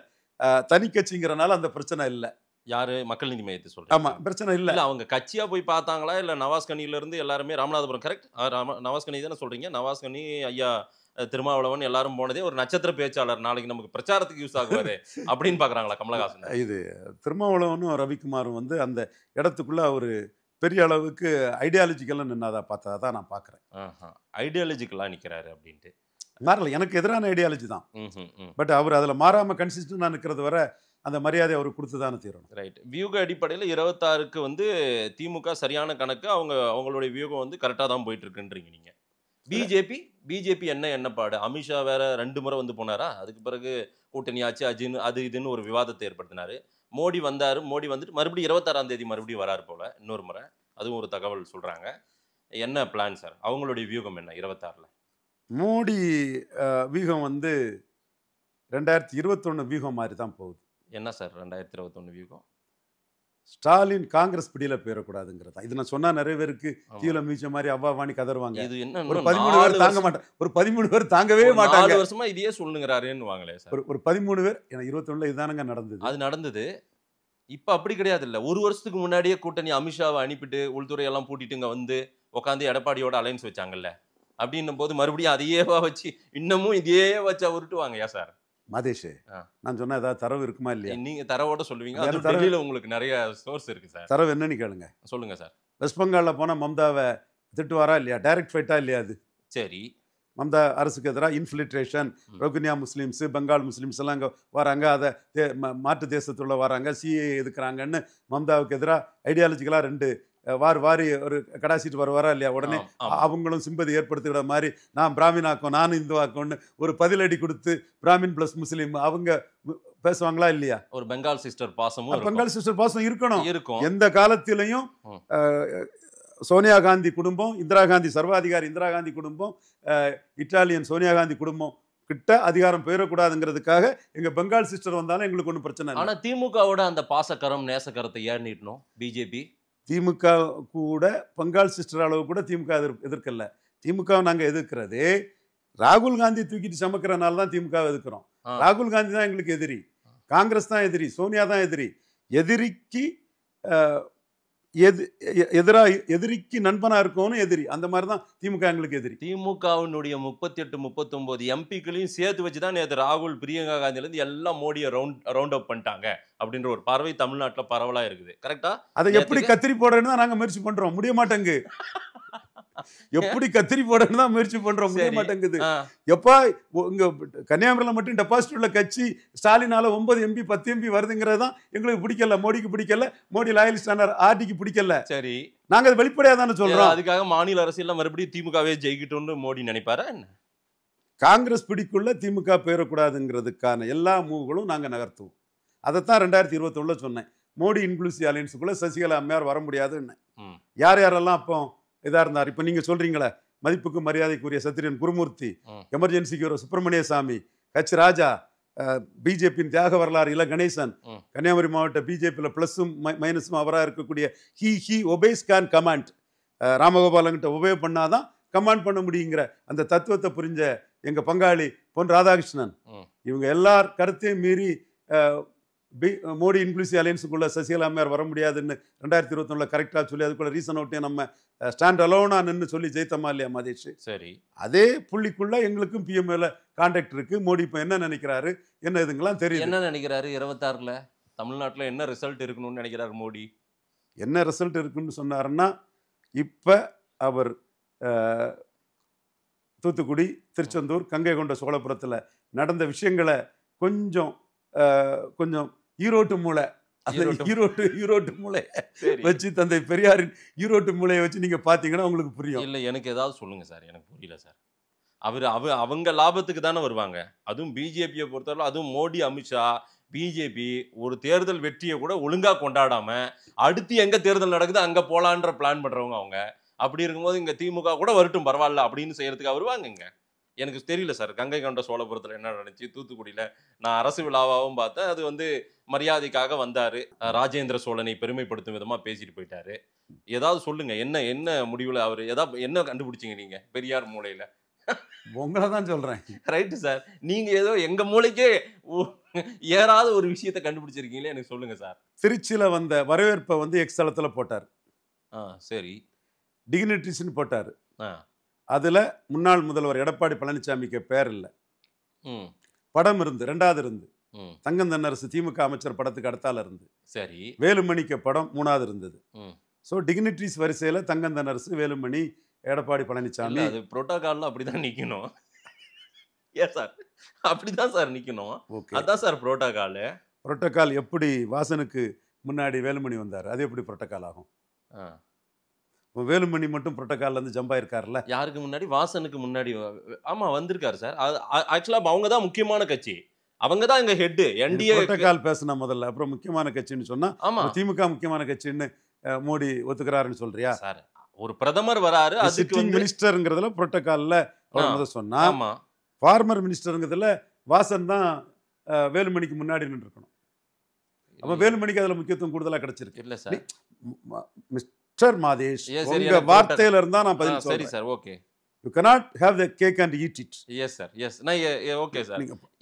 தனி கட்சிங்கிறனால அந்த பிரச்சனை இல்லை. யாரு? மக்கள் நீதி மையத்தை சொல்றாங்க. ஆமா, பிரச்சனை இல்லை. அவங்க கட்சியா போய் பார்த்தாங்களா இல்லை நவாஸ்கனில இருந்து எல்லாருமே ராமநாதபுரம்? கரெக்ட், நவாஸ்கனி தானே சொல்றீங்க? நவாஸ்கனி ஐயா திருமாவளவன் எல்லாரும் போனதே ஒரு நட்சத்திர பேச்சாளர், நாளைக்கு நமக்கு பிரச்சாரத்துக்கு யூஸ் ஆகுவாரு அப்படின்னு பாக்குறாங்களா கமலஹாசன்? இது திருமாவளவனும் ரவிக்குமாரும் வந்து அந்த இடத்துக்குள்ள ஒரு பெரிய அளவுக்கு ஐடியாலஜிக்கெல்லாம் நின்னாதா பார்த்தா தான் நான் பார்க்குறேன். ஐடியாலஜிக்கெல்லாம் நிற்கிறாரு அப்படின்ட்டு மாறல, எனக்கு எதிரான ஐடியாலஜி தான். பட் அவர் அதில் மாறாமல் கன்சிஸ்டண்டாக நிற்கிறது வர அந்த மரியாதை அவர் கொடுத்து தானே தீரணும். ரைட். வியூக அடிப்படையில் 26க்கு வந்து திமுக சரியான கணக்கு, அவங்களுடைய வியூகம் வந்து கரெக்டாக தான் போயிட்டு இருக்குன்றீங்க நீங்கள். பிஜேபி என்ன பாடு? அமித்ஷா வேற 2 முறை வந்து போனாரா? அதுக்கு பிறகு கூட்டணி ஆச்சு அது இதுன்னு ஒரு விவாதத்தை ஏற்படுத்தினாரு. மோடி வந்துட்டு மறுபடியும் 26ஆம் தேதி மறுபடியும் வராரு போல இன்னொரு முறை, அதுவும் ஒரு தகவல் சொல்றாங்க. என்ன பிளான் சார்? அவங்களுடைய வியூகம் என்ன 26ல்? மோடி வியூகம் வந்து 2021 வியூகம் மாதிரி தான் போகுது. என்ன சார் 2021 வியூகம்? ஸ்டாலின் காங்கிரஸ் பிடியில போயிடக்கூடாதுங்கிறது தான். இது நான் சொன்னா நிறைய பேருக்கு தீவிர மீச்ச மாதிரி அவ்வாவாணி கதறுவாங்க. இது என்ன, ஒரு 13 பேர் தாங்க மாட்டாங்க, ஒரு 13 பேர் தாங்கவே மாட்டாங்க. 4 வருஷமா இதையே சொல்லுங்கிறாருன்னு வாங்களே சார். ஒரு 13 பேர், ஏன்னா 21ல இதுதானங்க நடந்தது. அது நடந்தது. இப்ப அப்படி கிடையாது. இல்ல, ஒரு வருஷத்துக்கு முன்னாடியே கூட்டணி அமித்ஷாவை அனுப்பிட்டு உள்துறை எல்லாம் பூட்டிட்டு இங்க வந்து உட்காந்து எடப்பாடியோட அலைன்ஸ் வச்சாங்கல்ல. அப்படின்னும் போது மறுபடியும் அதையேவா வச்சு இன்னமும் இதையே வச்சா உருட்டுவாங்க. ஏன் சார் மதேஷ், நான் சொன்ன ஏதாவது தரவு இருக்குமா இல்லையா? நீங்க தரவோட சொல்லுவீங்க, அது டெல்லியில உங்களுக்கு நிறைய சோர்ஸ் இருக்கு சார். தரவு என்னன்னு கேளுங்க. சொல்லுங்க சார். வெஸ்ட் பெங்கால்ல போனா மம்தாவை திட்டுவாரா இல்லையா? டைரக்ட் ஃபைட்டா இல்லையா? அது சரி. மம்தா அரசுக்கு எதிராக infiltration, Rohingya Muslims, Bengal Muslims எல்லாம் அங்கே வராங்க, அதை மாற்று தேசத்துள்ள வராங்க, சிஏ எதுக்குறாங்கன்னு மம்தாவுக்கு எதிராக ஐடியாலஜிக்கலாக 2 வாரி ஒரு கடாசிட்டு வரா இல்லையா? உடனே அவங்களும் சிம்பதி ஏற்படுத்துகிற மாதிரி நான் பிராமினாக்கும் நானும் இந்துவாக்கும்னு ஒரு பதிலடி கொடுத்து பிராமின் பிளஸ் முஸ்லீம் அவங்க பேசுவாங்களா இல்லையா? ஒரு பெங்கால் சிஸ்டர் பாசமும், பெங்கால் சிஸ்டர் பாசம் இருக்கணும். எந்த காலத்திலையும் சோனியா காந்தி குடும்பம், இந்திரா காந்தி சர்வாதிகாரி இந்திரா காந்தி குடும்பம், இட்டாலியன் சோனியா காந்தி குடும்பம் கிட்ட அதிகாரம் போயிடக்கூடாதுங்கிறதுக்காக எங்க பெங்கால் சிஸ்டர் வந்தாலும் எங்களுக்கு ஒன்றும் பிரச்சனை இல்லை. ஆனா திமுகவோட அந்த பாசக்கரம் நேசக்கரத்தை ஏன் நீட்டணும் பிஜேபி? திமுக கூட பெங்கால் சிஸ்டர் அளவு கூட திமுக எதிர்க்கல. திமுக நாங்கள் எதிர்க்கிறதே ராகுல் காந்தி தூக்கிட்டு சமக்கிறனால தான் திமுக எதிர்க்கிறோம். ராகுல் காந்தி தான் எங்களுக்கு எதிரி, காங்கிரஸ் தான் எதிரி, சோனியா தான் எதிரி. எதிரிக்கு எதிரிக்கு நண்பனா இருக்கணும் எதிரி. அந்த மாதிரி தான் திமுக எங்களுக்கு எதிரி. திமுகவினுடைய 38-39 எம்பிக்களையும் சேர்த்து வச்சுதான் நேற்று ராகுல் பிரியங்கா காந்தில இருந்து எல்லாம் மோடியை ரவுண்ட் அப் பண்ணிட்டாங்க அப்படின்ற ஒரு பார்வை தமிழ்நாட்டில் பரவலா இருக்குது. கரெக்டா? அதை எப்படி கத்திரி போடுறேன்னு தான் நாங்க முயற்சி பண்றோம், முடிய மாட்டேங்கு. எப்படி கத்திரி போடன்னு தான் முயற்சி பண்றோம், முடிய மாட்டேங்குது. எப்பா இங்க கன்னியாகுமரியில மட்டும் டெபாசிட் உள்ள கட்சி ஸ்டாலினால 9 MP 10 MP வருதுங்கிறது தான் எங்களுக்கு பிடிக்கல, மோடிக்கு பிடிக்கல, மோடி லாயலிஸ்ட் ஆனார், ஆர்டிக்கு பிடிக்கல. சரி, நாங்க அது வெளிப்படையா தானே சொல்றோம். அதுக்காக மாநில அரசியல் மறுபடியும் திமுகவே ஜெயிக்கிட்டோம்னு மோடி நினைப்பாரா என்ன? காங்கிரஸ் பிடிக்குள்ள திமுக போயிடக்கூடாதுங்கிறதுக்கான எல்லா மூவ்களும் நாங்க நகர்த்துவோம். அதைத்தான் 2021 சொன்னேன். மோடி இன்க்ளூசிவ் அலையன்ஸுக்குள்ள சசிகலா அம்மையார் வர முடியாதுன்னு. யார் யாரெல்லாம் அப்போ இதா இருந்தார்? இப்ப நீங்க சொல்றீங்களே, மதிப்புக்கு மரியாதைக்குரிய சத்திரியன் குருமூர்த்தி, எமர்ஜென்சிக்கு ஒரு சுப்பிரமணிய சாமி, கட்சி ராஜா, பிஜேபியின் தியாக வரலாறு இல கணேசன், கன்னியாகுமரி மாவட்ட பிஜேபியில் பிளஸும் மைனஸும் அவராக இருக்கக்கூடிய ஹி ஒபேஸ் கேன் கமாண்ட், ராமகோபாலங்கிட்ட ஒபே பண்ணாதான் கமாண்ட் பண்ண முடியுங்கிற அந்த தத்துவத்தை புரிஞ்ச எங்க பங்காளி பொன் ராதாகிருஷ்ணன், இவங்க எல்லார் கருத்தையும் மீறி மோடி இன்க்ளூசிவ் அலையன்ஸுக்குள்ள சசிகலா அம்மையார் வர முடியாதுன்னு 2021 கரெக்டாக சொல்லி அதுக்குள்ள ரீசன் அவுட்டையும் நம்ம ஸ்டாண்ட் அலோனா நின்று சொல்லி ஜெயித்தமா இல்லையா மதேஷ்? சரி, அதே புள்ளிக்குள்ள எங்களுக்கும் பிஎம்ஏல கான்டாக்ட் இருக்கு. மோடி இப்போ என்ன நினைக்கிறாரு என்ன இதுங்கெல்லாம் தெரியும். என்ன நினைக்கிறாரு 26ல் தமிழ்நாட்டில் என்ன ரிசல்ட் இருக்கணும்னு நினைக்கிறாரு மோடி? என்ன ரிசல்ட் இருக்குன்னு சொன்னாருன்னா, இப்போ அவர் தூத்துக்குடி, திருச்செந்தூர், கங்கை கொண்ட சோழபுரத்தில் நடந்த விஷயங்களை கொஞ்சம் ஈரோட்டு மூளை, ஈரோட்டு மூளை வச்சு தந்தை பெரியாரின் ஈரோட்டு மூளையை வச்சு நீங்க பாத்தீங்கன்னா உங்களுக்கு புரியும். இல்லை, எனக்கு ஏதாவது சொல்லுங்க சார், எனக்கு புரியல சார். அவங்க லாபத்துக்கு தானே வருவாங்க. அதுவும் பிஜேபியை பொறுத்தவரை, அதுவும் மோடி, அமித்ஷா, பிஜேபி ஒரு தேர்தல் வெற்றியை கூட ஒழுங்கா கொண்டாடாம அடுத்து எங்க தேர்தல் நடக்குது அங்க போலான்ற பிளான் பண்றவங்க அவங்க. அப்படி இருக்கும்போது இங்க திமுக கூட வரட்டும் பரவாயில்ல அப்படின்னு செய்யறதுக்கு வருவாங்க. இங்க எனக்கு தெரியல சார். கங்கை கொண்ட சோழபுரத்தில் என்ன நடந்துச்சு, தூத்துக்குடியில் நான் அரசு விழாவாகவும் பார்த்தேன். அது மரியாதைக்காக வந்தார். ராஜேந்திர சோழனை பெருமைப்படுத்தும் விதமாக பேசிட்டு போயிட்டாரு. ஏதாவது சொல்லுங்க, என்ன முடிவில் அவர் ஏதாவது என்ன கண்டுபிடிச்சிங்க நீங்க பெரியார் மூளையில்? உங்களை தான் சொல்றேன். ரைட்டு சார், நீங்க ஏதோ எங்க மூளைக்கே ஏறாத ஒரு விஷயத்தை கண்டுபிடிச்சிருக்கீங்களே, எனக்கு சொல்லுங்க சார். திருச்சியில வந்த வரவேற்பை எக்ஸ் தளத்தில் போட்டார். சரி, டிக்னிட்டரிஸ்ன்னு போட்டார். அதுல முன்னாள் முதல்வர் எடப்பாடி பழனிசாமிக்கு பேர் இல்லை, படம் இருந்து 2வது இருந்து. தங்கம் தென்னரசு திமுக அமைச்சர் படத்துக்கு அடுத்தால இருந்து. சரி, வேலுமணிக்கு படம் 3வது இருந்தது. ஸோ டிக்னிட்டரிஸ் வரிசையில தங்கம் தென்னரசு, வேலுமணி, எடப்பாடி பழனிசாமி. அது புரோட்டோகால்ல அப்படிதான் நிக்கணும். ஏன் சார் அப்படிதான் சார் நிக்கணும்? அதான் சார் புரோட்டோகால். புரோட்டோகால் எப்படி வாசனுக்கு முன்னாடி வேலுமணி வந்தார், அது எப்படி புரோட்டோகால் ஆகும்? வேலுமணி மட்டும் புரோட்டோகால்ல இருந்து ஜம்ப் ஆயிருக்காருல்ல. யாருக்கு முன்னாடி? வாசனுக்கு முன்னாடி. ஆமா, வந்திருக்காரு சார். ஆக்சுவலா அவங்க தான் முக்கியமான கட்சி, அவங்க தான் எங்க ஹெட். என்டிஏ புரோட்டோகால் பேசினா முதல்ல, அப்புறம் முக்கியமான கட்சின்னு சொன்னா திமுக முக்கியமான கட்சின்னு மோடி ஒத்துக்கிறாருன்னு சொல்றியா சார்? ஒரு பிரதமர் வராரு, அதுக்கு மினிஸ்டர்ங்கிறதுல புரோட்டோகால்ல முதல் சொன்னா, ஃபார்மர் மினிஸ்டருங்கிறதுல வாசன் தான் வேலுமணிக்கு முன்னாடி நின்று இருக்கணும். அப்ப வேலுமணிக்கு அதுல முக்கியத்துவம் கூடுதலா கிடைச்சிருக்கு. இல்ல சார் மிஸ்டர் மாதேஷ், உங்க வார்த்தையில இருந்தா நான் பதில் சொல்றேன். சரி sir, okay. You cannot have the cake and eat it. Yes sir, yes. நான் ஓகே சார்.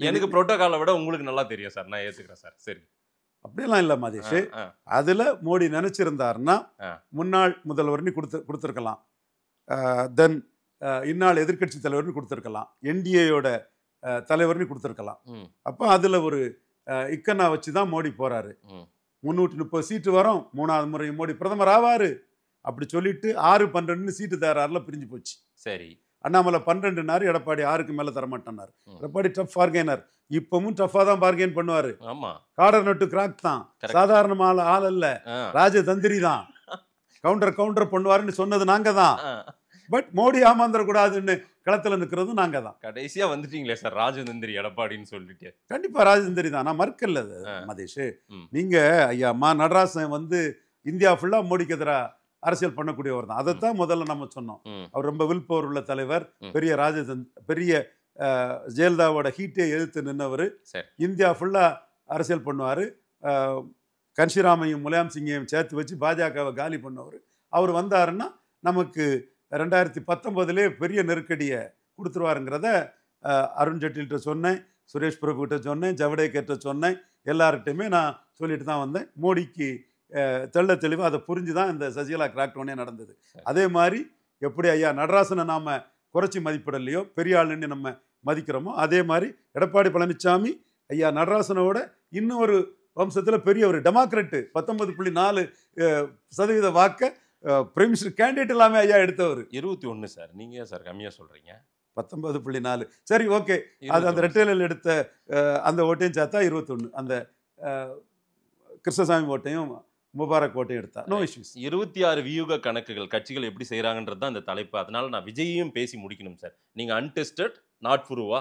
எனக்கு புரோட்டோகாலை விட உங்களுக்கு நல்லா தெரியும் சார், நான் ஏத்துக்கிறேன் சார். சரி, அப்படியெல்லாம் இல்ல மாதேஷ். அதுல மோடி நினைச்சிருந்தாருன்னா முன்னாள் முதல்வர்னு கொடுத்துருக்கலாம், தென் இந்நாள் எதிர்கட்சி தலைவர்னு கொடுத்துருக்கலாம், என்டிஏயோட தலைவர்னு கொடுத்துருக்கலாம். அப்போ அதுல ஒரு இக்கனா வச்சுதான் மோடி போறாரு. 330 சீட்டு வரும், 3வது முறை மோடி பிரதமர் ஆவாரு அப்படி சொல்லிட்டு 6-12 சீட்டு தராருல பிரிஞ்சு போச்சு. சரி, அண்ணாமலை 12 எடப்பாடி 6க்கு மேல தரமாட்டார். எடப்பாடி டஃப் பார்கெய்னர், இப்பவும் டஃபா தான் பார்கெயின் பண்ணுவாரு. காடர் நட்டு கிராக் தான், சாதாரண ஆள் அல்ல, ராஜதந்திரி தான். கவுண்டர் பண்ணுவாருன்னு சொன்னது நாங்க தான். பட் மோடி ஏமாந்துட கூடாதுன்னு களத்துல நிக்கிறது நாங்க தான். கடைசியா வந்துட்டீங்களே சார் ராஜதந்திரி எடப்பாடின்னு சொல்லிட்டு. கண்டிப்பா ராஜதந்திரி தான், நான் மறுக்கல மதேஷ். நீங்க ஐயா நடராசன் இந்தியா ஃபுல்லா மோடிக்கு எதிராக அரசியல் பண்ணக்கூடியவர் தான். அதைத்தான் முதல்ல நம்ம சொன்னோம். அவர் ரொம்ப வில் பவர் உள்ள தலைவர், பெரிய பெரிய ஜெயலலிதாவோட ஹீட்டை எதிர்த்து நின்னவர், இந்தியா ஃபுல்லா அரசியல் பண்ணுவார். கன்ஷிராமையும் முலாயம் சிங்கையும் சேர்த்து வச்சு பாஜகவை காலி பண்ணவர். அவர் வந்தாருன்னா நமக்கு 2019 பெரிய நெருக்கடியை கொடுத்துருவாருங்கிறத அருண்ஜேட்லிகிட்ட சொன்னேன், சுரேஷ் பிரபு கிட்ட சொன்னேன், ஜவடேகர்கிட்ட சொன்னேன், எல்லார்கிட்டையுமே நான் சொல்லிட்டு தான் வந்தேன். மோடிக்கு தெளிவாக அதை புரிஞ்சு தான் இந்த சசிகலா கிராக்டவுனே நடந்தது. அதே மாதிரி எப்படி ஐயா நடராசனை நாம குறைச்சி மதிப்பிடலையோ, பெரிய ஆளுன்னு நம்ம மதிக்கிறோமோ, அதே மாதிரி எடப்பாடி பழனிசாமி ஐயா நடராசனோட இன்னும் ஒரு வம்சத்தில் பெரிய ஒரு டெமோக்ராட் 19.4% வாக்க பிரைம் மினிஸ்டர் கேண்டிடேட் எல்லாமே ஐயா எடுத்தவர். 21 சார், நீங்க சார் கம்மியா சொல்றீங்க. 19.4 சரி, ஓகே. அது அந்த ரெட்டையில் எடுத்த அந்த ஓட்டையும் சேர்த்தா 21. அந்த கிருஷ்ணசாமி ஓட்டையும் முபாரக் ஓட்டையும் எடுத்தா நோ இஷ்யூஸ். 26 வியூக கணக்குகள் கட்சிகள் எப்படி செய்யறாங்கன்றது தான் இந்த தலைப்பு. அதனால நான் விஜயையும் பேசி முடிக்கணும் சார். நீங்க அன்டெஸ்டட் நாட் ப்ரூவா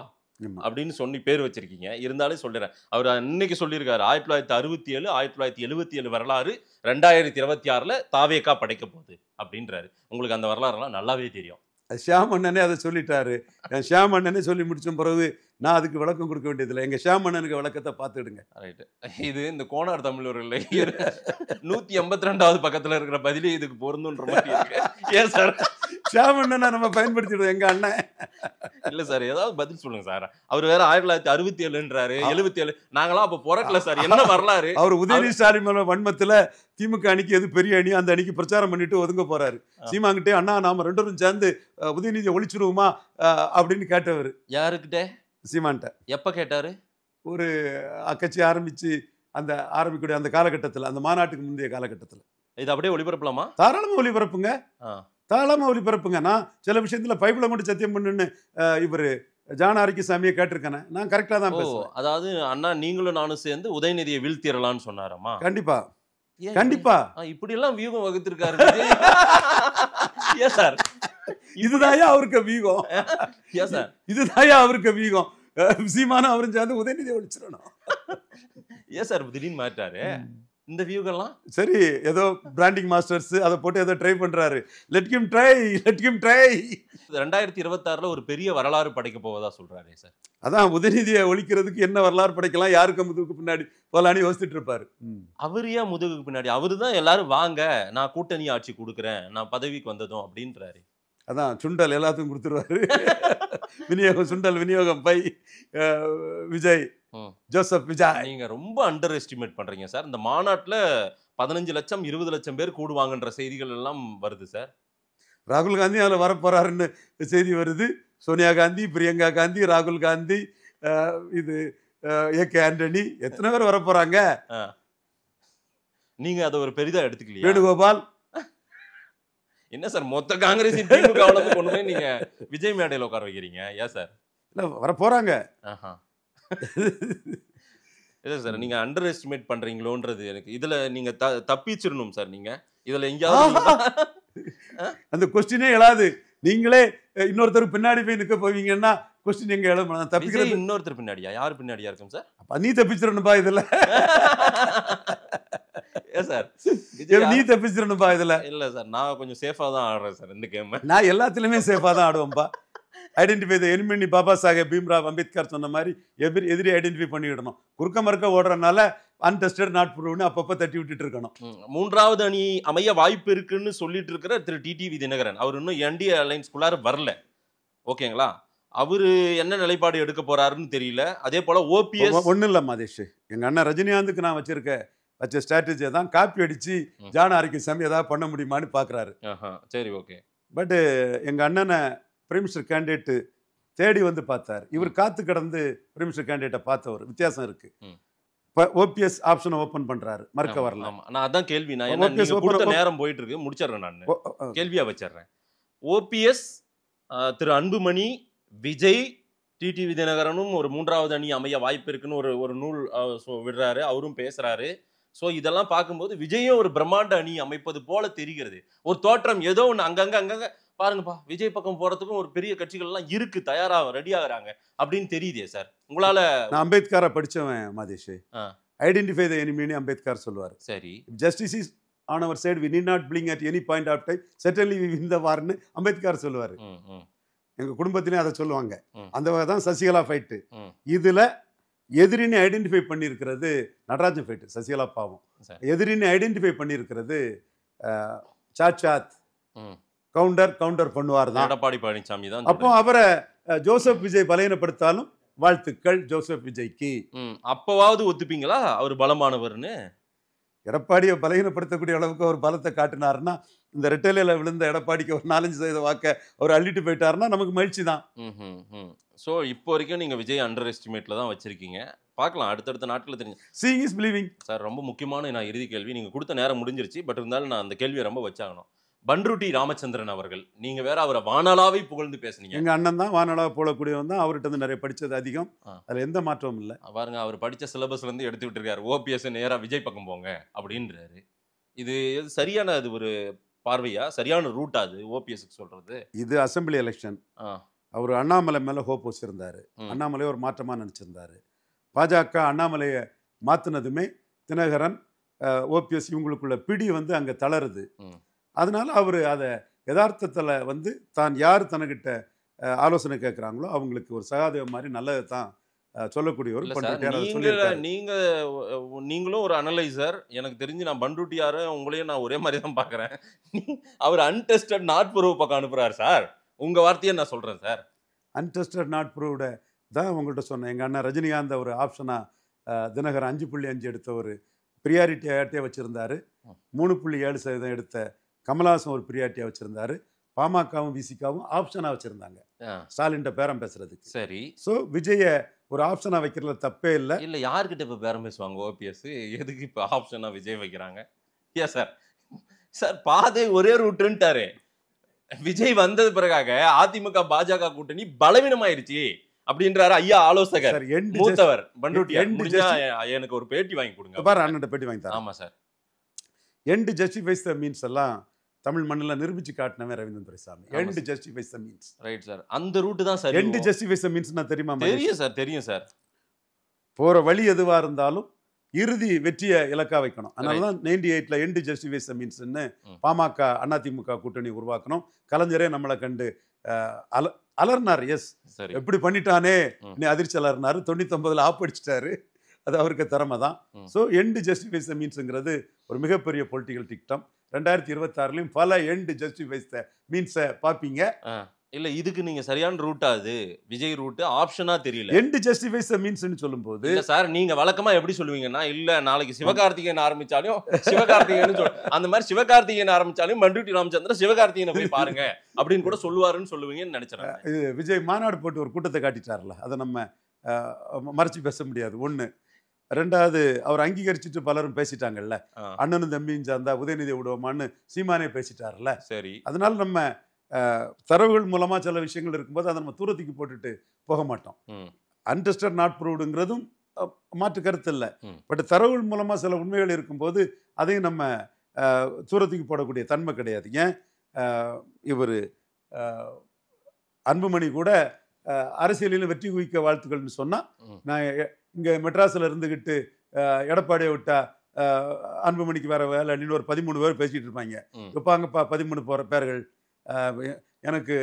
அப்படின்னு சொல்லி பேர் வச்சிருக்கீங்க. இருந்தாலும் சொல்லிடுறேன், அவர் இன்னைக்கு சொல்லியிருக்காரு 1967 1977 வரலாறு 2026 தாவேகா படைக்க போகுது அப்படின்றாரு. உங்களுக்கு அந்த வரலாறுலாம் நல்லாவே தெரியும். ஷியாம் அண்ணனே அதை சொல்லிட்டாரு. ஷியாம் அண்ணனே சொல்லி முடிச்ச பிறகு நான் அதுக்கு விளக்கம் கொடுக்க வேண்டியதில்லை. எங்க ஷியாம் அண்ணனுக்கு விளக்கத்தை பார்த்துடுங்க. ரைட்டு, இது இந்த கோனார் தமிழர்கள் 182வது பக்கத்துல இருக்கிற பதிலே இதுக்கு பொருந்துன்ற மாதிரி இருக்கு. ஏன் சார் ஷியாம் அண்ணனை நம்ம பயன்படுத்திடுவோம். எங்க அண்ணன் இல்ல சார், ஏதாவது பதில் சொல்லுங்க சார். அவர் வேற 1967ன்றாரு, 77. நாங்களாம் அப்ப பொறக்கல சார். என்ன வரலாறு? அவர் உதயநிதி ஸ்டாலின் மேல வன்மத்துல திமுக அணிக்கு எது பெரிய அணி, அந்த அணிக்கு பிரச்சாரம் பண்ணிட்டு ஒதுங்க போறாரு. சீமாங்கிட்டே அண்ணா நாம 2 பேரும் சேர்ந்து உதயநிதியை ஒழிச்சிருவோமா அப்படின்னு கேட்டவர். யாருக்கிட்ட? சீமான்ட்ட. எப்ப கேட்டாரு? ஒரு கட்சி ஆரம்பிச்சு அந்த ஆரம்பிக்கூடிய அந்த காலகட்டத்தில், அந்த மாநாட்டுக்கு முந்தைய காலகட்டத்தில். இது அப்படியே ஒளிபரப்பலாமா? தாராளமா ஒளிபரப்புங்க, தாராளமா ஒளிபரப்புங்க. நான் சில விஷயத்துல பைபிளை மட்டும் சத்தியம் பண்ணுன்னு இவரு ஜான் ஆரோக்கியசாமியை கேட்டிருக்கேன். நான் கரெக்டா தான் பேசுவேன். அதாவது அண்ணா நீங்களும் நானும் சேர்ந்து உதயநிதியை வீழ்த்திடலாம்னு சொன்னாராமா? கண்டிப்பா கண்டிப்பா. இப்படி எல்லாம் வியூகம் வகுத்திருக்காரு. ஏன் சார்? இதுதாயா அவருக்கு வீகம். ஏன் சார்? இதுதாயா அவருக்கு வீகம். சீமானும் அவரும் சேர்ந்து உதயநிதியை ஒழிச்சிடணும். ஏன் சார் திடீர்னு மாட்டாரு இந்த வியூகெல்லாம்? சரி, ஏதோ பிராண்டிங் மாஸ்டர்ஸ் அதை போட்டு ஏதோ ட்ரை பண்றாரு. Let him try. 2026ல ஒரு பெரிய வரலாறு படைக்க போவதா சொல்றாரு சார். அதான் உதயநிதியை ஒழிக்கிறதுக்கு என்ன வரலாறு படைக்கலாம், யாருக்கு முதுகுக்கு பின்னாடி போலான்னு யோசிச்சுட்டு இருப்பாரு. அவர் ஏன் முதுகுக்கு பின்னாடி? அவரு தான் எல்லாரும் வாங்க நான் கூட்டணி ஆட்சி கொடுக்குறேன், நான் பதவிக்கு வந்ததும் அப்படின்றாரு. அதான் சுண்டல் எல்லாத்துக்கும் கொடுத்துருவாரு. விநியோகம், சுண்டல் விநியோகம் பை விஜய், ஜோசப் விஜய். நீங்க ரொம்ப அண்டர் எஸ்டிமேட் பண்றீங்க சார். இந்த மாநாட்டுல 15 லட்சம் 20 லட்சம் பேர் கூடுவாங்கன்ற செய்திகள் எல்லாம் வருது சார். ராகுல் காந்தி அதில் வரப்போறாருன்னு செய்தி வருது. சோனியா காந்தி, பிரியங்கா காந்தி, ராகுல் காந்தி, இது ஏகே ஆண்டனி, எத்தனை பேர் வரப்போறாங்க. நீங்க அதை ஒரு பெரிதா எடுத்துக்கலையா? வேணுகோபால். என்ன சார் மொத்த காங்கிரஸ் திமுகவுல கொண்டு போய் நீங்க விஜய் மேடையில் உட்கார வைக்கிறீங்க? ஏன் சார்? இல்ல வரப்போறாங்க. இல்ல சார், நீங்க அண்டர் எஸ்டிமேட் பண்றீங்களோன்றது எனக்கு. இதுல நீங்க தப்பிச்சிடணும் சார். நீங்க இதுல எங்கேயாவது அந்த கொஸ்டினே எழாது. நீங்களே இன்னொருத்தருக்கு பின்னாடி போய் நிக்க போவீங்கன்னா கொஸ்டின் எங்க எழணும்? தப்பிக்கிறது இன்னொருத்தர் பின்னாடியா? யார் பின்னாடியா இருக்கும் சார்? அப்ப நீ தப்பிச்சிடணும்பா இதுல. சார் நீ தப்பிச்சிடணும்பா இதுல. இல்ல சார், நான் கொஞ்சம் சேஃபா தான் ஆடுறேன் சார் இந்த கேம். நான் எல்லாத்துலயுமே சேஃபா தான் ஆடுவேன்பா. Identify the enemy. Baba Saheb Bhimrao Ambedkar சொன்ன மாதிரி எதிரி ஐடென்டிஃபை பண்ணிவிடணும். குறுக்க மறுக்க ஓடுறதுனால அன்டெஸ்டட் நாட் ப்ரூவ்னு அப்பப்போ தட்டி விட்டுட்டு இருக்கணும். 3வது அணி அமைய வாய்ப்பு இருக்குன்னு சொல்லிட்டு இருக்கிற திரு டிடிவி தினகரன் அவர் இன்னும் என்டிஏ அலைன்ஸ்குள்ளார வரல. ஓகேங்களா? அவரு என்ன நிலைப்பாடு எடுக்க போறாருன்னு தெரியல. அதே போல ஓபிஎஸ் ஒன்றும் இல்லை மாதேஷ், எங்க அண்ணன் ரஜினிகாந்துக்கு நான் வச்ச ஸ்ட்ராட்டஜியை தான் காப்பி அடிச்சு ஜான் ஆரோக்கியசாமி ஏதாவது பண்ண முடியுமான்னு பாக்குறாரு. சரி, ஓகே. பட் எங்க அண்ணனை பிரைம் மினிஸ்டர் கேண்டிடேட் தேடி வந்து பார்த்தார். இவர் காத்து கடந்து பிரைம் மினிஸ்டர் கேண்டிடேட்டை பார்த்தவர். வித்தியாசம் இருக்கு. ஓபிஎஸ் ஆப்ஷனை ஓபன் பண்றாரு, மறுக்க வரல. நான் அதான் கேள்வி. நான் என்ன கொடுத்த நேரம் போயிட்டு இருக்கு, முடிச்சிடுறேன். நான் கேள்வியா வச்சிடுறேன். ஓபிஎஸ், திரு அன்புமணி, விஜய், டிடிவி தினகரனும் ஒரு 3வது அணி அமைய வாய்ப்பு இருக்குன்னு ஒரு நூல் விடுறாரு, அவரும் பேசுறாரு. ஸோ இதெல்லாம் பார்க்கும்போது விஜயும் ஒரு பிரம்மாண்ட அணி அமைப்பது போல தெரிகிறது. ஒரு தோற்றம் ஏதோ ஒன்று அங்கங்க பாருங்கப்பா, விஜய் பக்கம் போறதுக்கும் ஒரு பெரிய கட்சிகள்லாம் இருக்கு, தயாராக ரெடி ஆகுறாங்க அப்படின்னு தெரியுதே சார் உங்களால. நான் அம்பேத்கரை படிச்சவன் மாதேஷ். ஐடென்டிஃபை த எனிமின்னு அம்பேத்கர் சொல்லுவார். சரி, justice is on our side, we need not blink at any point of time, certainly we win the warன்னு அம்பேத்கர் சொல்லுவார். எங்க குடும்பத்திலே அதை சொல்லுவாங்க. அந்த வகை தான் சசிகலா ஃபைட்டு. இதுல எதிரின்னு ஐடென்டிஃபை பண்ணியிருக்கிறது நடராஜன் ஃபைட்டு. சசிகலா பாவம். எதிரின்னு ஐடென்டிஃபை பண்ணியிருக்கிறது சாட்சாத் கவுண்டர் பண்ணுவார் தான் எடப்பாடி பழனிசாமி தான். அப்போ அவரை ஜோசப் விஜய் பலகீனப்படுத்தாலும் வாழ்த்துக்கள் ஜோசப் விஜய்க்கு. அப்பவாவது ஒத்துப்பீங்களா அவர் பலமானவர்னு? எடப்பாடியை பலகீனப்படுத்தக்கூடிய அளவுக்கு அவர் பலத்தை காட்டினாருன்னா, இந்த ரெட்டலையில விழுந்த எடப்பாடிக்கு ஒரு 4-5% வாக்க அவர் அள்ளிட்டு போயிட்டாருன்னா நமக்கு மகிழ்ச்சி தான். ஸோ இப்போ வரைக்கும் நீங்க விஜய் அண்டர் எஸ்டிமேட்ல தான் வச்சிருக்கீங்க. பார்க்கலாம் அடுத்தடுத்த நாட்களில் தெரிஞ்சு. Seeing is believing. சார் ரொம்ப முக்கியமான நான் இறுதி கேள்வி. நீங்க கொடுத்த நேரம் முடிஞ்சிருச்சு, பட் இருந்தாலும் நான் அந்த கேள்வியை ரொம்ப வச்சாகணும். பன்ருட்டி ராமச்சந்திரன் அவர்கள், நீங்க வேற அவரை வானலாவை புகழ்ந்து பேசுனீங்க. எங்க அண்ணன் தான் வானலாவை போலக்கூடியவன் தான். அவர்கிட்ட வந்து நிறைய படிச்சது அதிகம், அதுல எந்த மாற்றமும் இல்லை. பாருங்க, அவர் படிச்ச சிலபஸ்ல இருந்து எடுத்து விட்டுருக்காரு. ஓபிஎஸ் நேரா விஜய் பக்கம் போங்க அப்படின்றாரு. இது சரியான அது ஒரு பார்வையா, சரியான ரூட்டா அது ஓபிஎஸ்க்கு சொல்றது? இது அசம்பிளி எலெக்ஷன். அவர் அண்ணாமலை மேல ஹோப் வச்சிருந்தாரு. அண்ணாமலை ஒரு மாற்றமா நினைச்சிருந்தாரு. பாஜக அண்ணாமலையை மாத்தினதுமே தினகரன், ஓபிஎஸ் இவங்களுக்குள்ள பிடி வந்து அங்க தளருது. அதனால அவர் அதை யதார்த்தத்தில் வந்து தான் யார் தனக்கிட்ட ஆலோசனை கேட்குறாங்களோ அவங்களுக்கு ஒரு சகாதேவ மாதிரி நல்லதை தான் சொல்லக்கூடியவர். நீங்களும் ஒரு அனலைசர். எனக்கு தெரிஞ்சு நான் பண்ருட்டியார உங்களையும் நான் ஒரே மாதிரி தான் பார்க்குறேன். அவர் அன்டெஸ்டட் நாட் ப்ரூவ் பக்கம் அனுப்புறாரு சார். உங்க வார்த்தையை நான் சொல்றேன் சார். அன்டெஸ்டட் நாட் ப்ரூவ்டு தான் உங்கள்கிட்ட சொன்னேன். எங்கள் அண்ணன் ரஜினிகாந்த் ஒரு ஆப்ஷனாக தினகரன் 5.5 எடுத்த ஒரு ப்ரியாரிட்டியாகட்டே வச்சுருந்தாரு. 3.7% எடுத்த கமலஹாசன் ஒரு ப்ரியாரிட்டியாக வச்சுருந்தாரு. பாமகவும் விசிகாவும் ஆப்ஷனாக வச்சுருந்தாங்க ஸ்டாலின்ட்ட பேரம் பேசுறதுக்கு. சரி. ஸோ விஜயை ஒரு ஆப்ஷனாக வைக்கிறதுல தப்பே இல்லை. இல்லை, யார்கிட்ட இப்போ பேரம் பேசுவாங்க ஓபிஎஸ்? எதுக்கு இப்போ ஆப்ஷனாக விஜய் வைக்கிறாங்க? ஏன் சார் சார் பாதை ஒரே ரூட்டுன்ட்டாரு. விஜய் வந்தது பிறகாக அதிமுக பாஜக கூட்டணி பலவீனமாயிருச்சு அப்படின்றாரு ஐயா ஆலோசகர் மூத்தவர் பண்ருட்டியார். முடிஞ்சா எனக்கு ஒரு பேட்டி வாங்கி கொடுங்க. பாரு, அண்ணன் பேட்டி வாங்கி தரேன். ஆமா sir. End justifies the means எல்லாம் தமிழ் மண்ணில் நிரூபிச்சு காட்டினவன் Ravindran Duraisamy. End justifies the means. Right sir. அந்த ரூட் தான் sir. End justifies the means தெரியுமா? தெரியும் சார், தெரியும் சார். போற வழி எதுவா இருந்தாலும் இறுதி வெற்றியை இலக்கா வைக்கணும். அதனாலதான் 98ல எண்ட் ஜஸ்டிஃபைஸ் த மீன்ஸ்ன்னு பாமக அதிமுக கூட்டணி உருவாக்கணும். கலைஞரே நம்மளை கண்டு அலர்னார். எஸ், எப்படி பண்ணிட்டானே நீ அதிர்ச்சி அலர்னாரு. 99ல் ஆப்படிச்சிட்டாரு. அது அவருக்கு திறமை தான். ஸோ எண்ட் ஜஸ்டிஃபைஸ் த மீன்ஸுங்கிறது ஒரு மிகப்பெரிய பொலிட்டிக்கல் டிக்டம். 2026லையும் பல எண்ட் ஜஸ்டிஃபைஸ் த மீன்ஸை பார்ப்பீங்க. இல்ல, இதுக்கு நீங்க சரியான ரூட்டா? அது விஜய் ரூட் ஆப்ஷனா தெரியல. எண்ட் ஜஸ்டிஃபைஸ் த மீன்ஸ்னு சொல்லும்போது இல்ல சார், நீங்க வழக்கமா எப்படி சொல்லுவீங்கன்னா, இல்ல நாளைக்கு சிவகார்த்திகேயன் ஆரம்பிச்சாலும் சிவகார்த்திகேயன் அந்த மாதிரி சிவகார்த்திகேயன் ஆரம்பிச்சாலும் மண்டுட்டி ராமச்சந்திரன் சிவகார்த்திகேயனை போய் பாருங்க அப்படின்னு கூட சொல்லுவாருன்னு சொல்லுவீங்கன்னு நினைச்சேன். இது விஜய் மாநாடு போட்டு ஒரு கூட்டத்தை காட்டிட்டார்ல, அதை நம்ம மறைச்சு பேச முடியாது. ஒண்ணு. ரெண்டாவது, அவர் அங்கீகரிச்சுட்டு பலரும் பேசிட்டாங்கல்ல, அண்ணனும் தம்பியும் சார்ந்தா உதயநிதி விடுவோமான்னு சீமானே பேசிட்டார்ல. சரி. அதனால நம்ம தரவுகள் மூலமா சில விஷயங்கள் இருக்கும்போது அதை நம்ம தூரத்துக்கு போட்டுட்டு போக மாட்டோம். அன்டெஸ்டட் நாட் ப்ரூவ்டுங்கிறதும் மாற்று கருத்து இல்லை. பட் தரவுகள் மூலமா சில உண்மைகள் இருக்கும்போது அதையும் நம்ம தூரத்துக்கு போடக்கூடிய தன்மை கிடையாது. ஏன் இவர் அன்புமணி கூட அரசியலில் வெற்றி குவிக்க வாழ்த்துக்கள்னு சொன்னா, நான் இங்க மெட்ராஸ்ல இருந்துகிட்டு எடப்பாடியை விட்டா அன்புமணிக்கு வேற வேலை அப்படின்னு ஒரு 13 பேர் பேசிட்டு இருப்பாங்க. இப்போ அங்கப்பா 13 பேர்கள் எனக்கு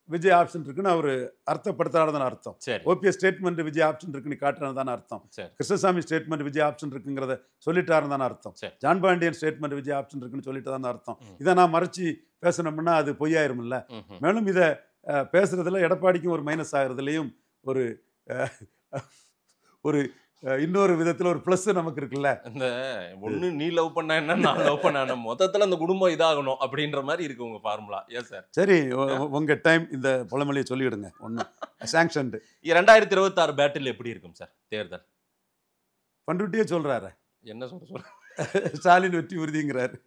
விஜய் ஆப்ஷன் இருக்குன்னு அவர் அர்த்தப்படுத்தாதான் அர்த்தம். ஓபிஎஸ் ஸ்டேட்மெண்ட் விஜய் ஆப்ஷன் இருக்குன்னு காட்டுறதான அர்த்தம். கிருஷ்ணசாமி ஸ்டேட்மெண்ட் விஜய் ஆப்ஷன் இருக்குங்கிறத சொல்லிட்டாருன்னு அர்த்தம். John Pandian statement Vijay option இருக்குன்னு சொல்லிட்டு தான் அர்த்தம். இதை நான் மறைச்சி பேசணும்னா அது பொய்யாயிரும்ல. மேலும் இதை பேசுறதுல எடப்பாடிக்கும் ஒரு மைனஸ் ஆகுறதுலையும் ஒரு ஒரு இன்னொரு விதத்துல ஒரு பிளஸ் நமக்கு இருக்குல்ல. இந்த ஒண்ணு நீ லவ் பண்ண என்ன, நான் லவ் பண்ண மொத்தத்துல அந்த குடும்பம் இதாகணும் அப்படின்ற மாதிரி இருக்கு உங்க ஃபார்முலா. ஏன் சார்? சரி, உங்க டைம் இந்த பழமொழியை சொல்லிவிடுங்க. ஒண்ணு சாங்ஷன்டு. 2026 பேட்டில் எப்படி இருக்கும் சார் தேர்தல்? பண்ருட்டியே சொல்றாரு. என்ன சொல்ற? ஸ்டாலின் வெற்றி உறுதிங்கிறாரு.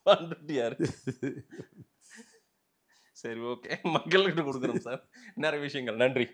பண்ருட்டியாரு. சரி, ஓகே, மக்கள்கிட்ட கொடுக்குறோம் சார் நிறைய விஷயங்கள். நன்றி.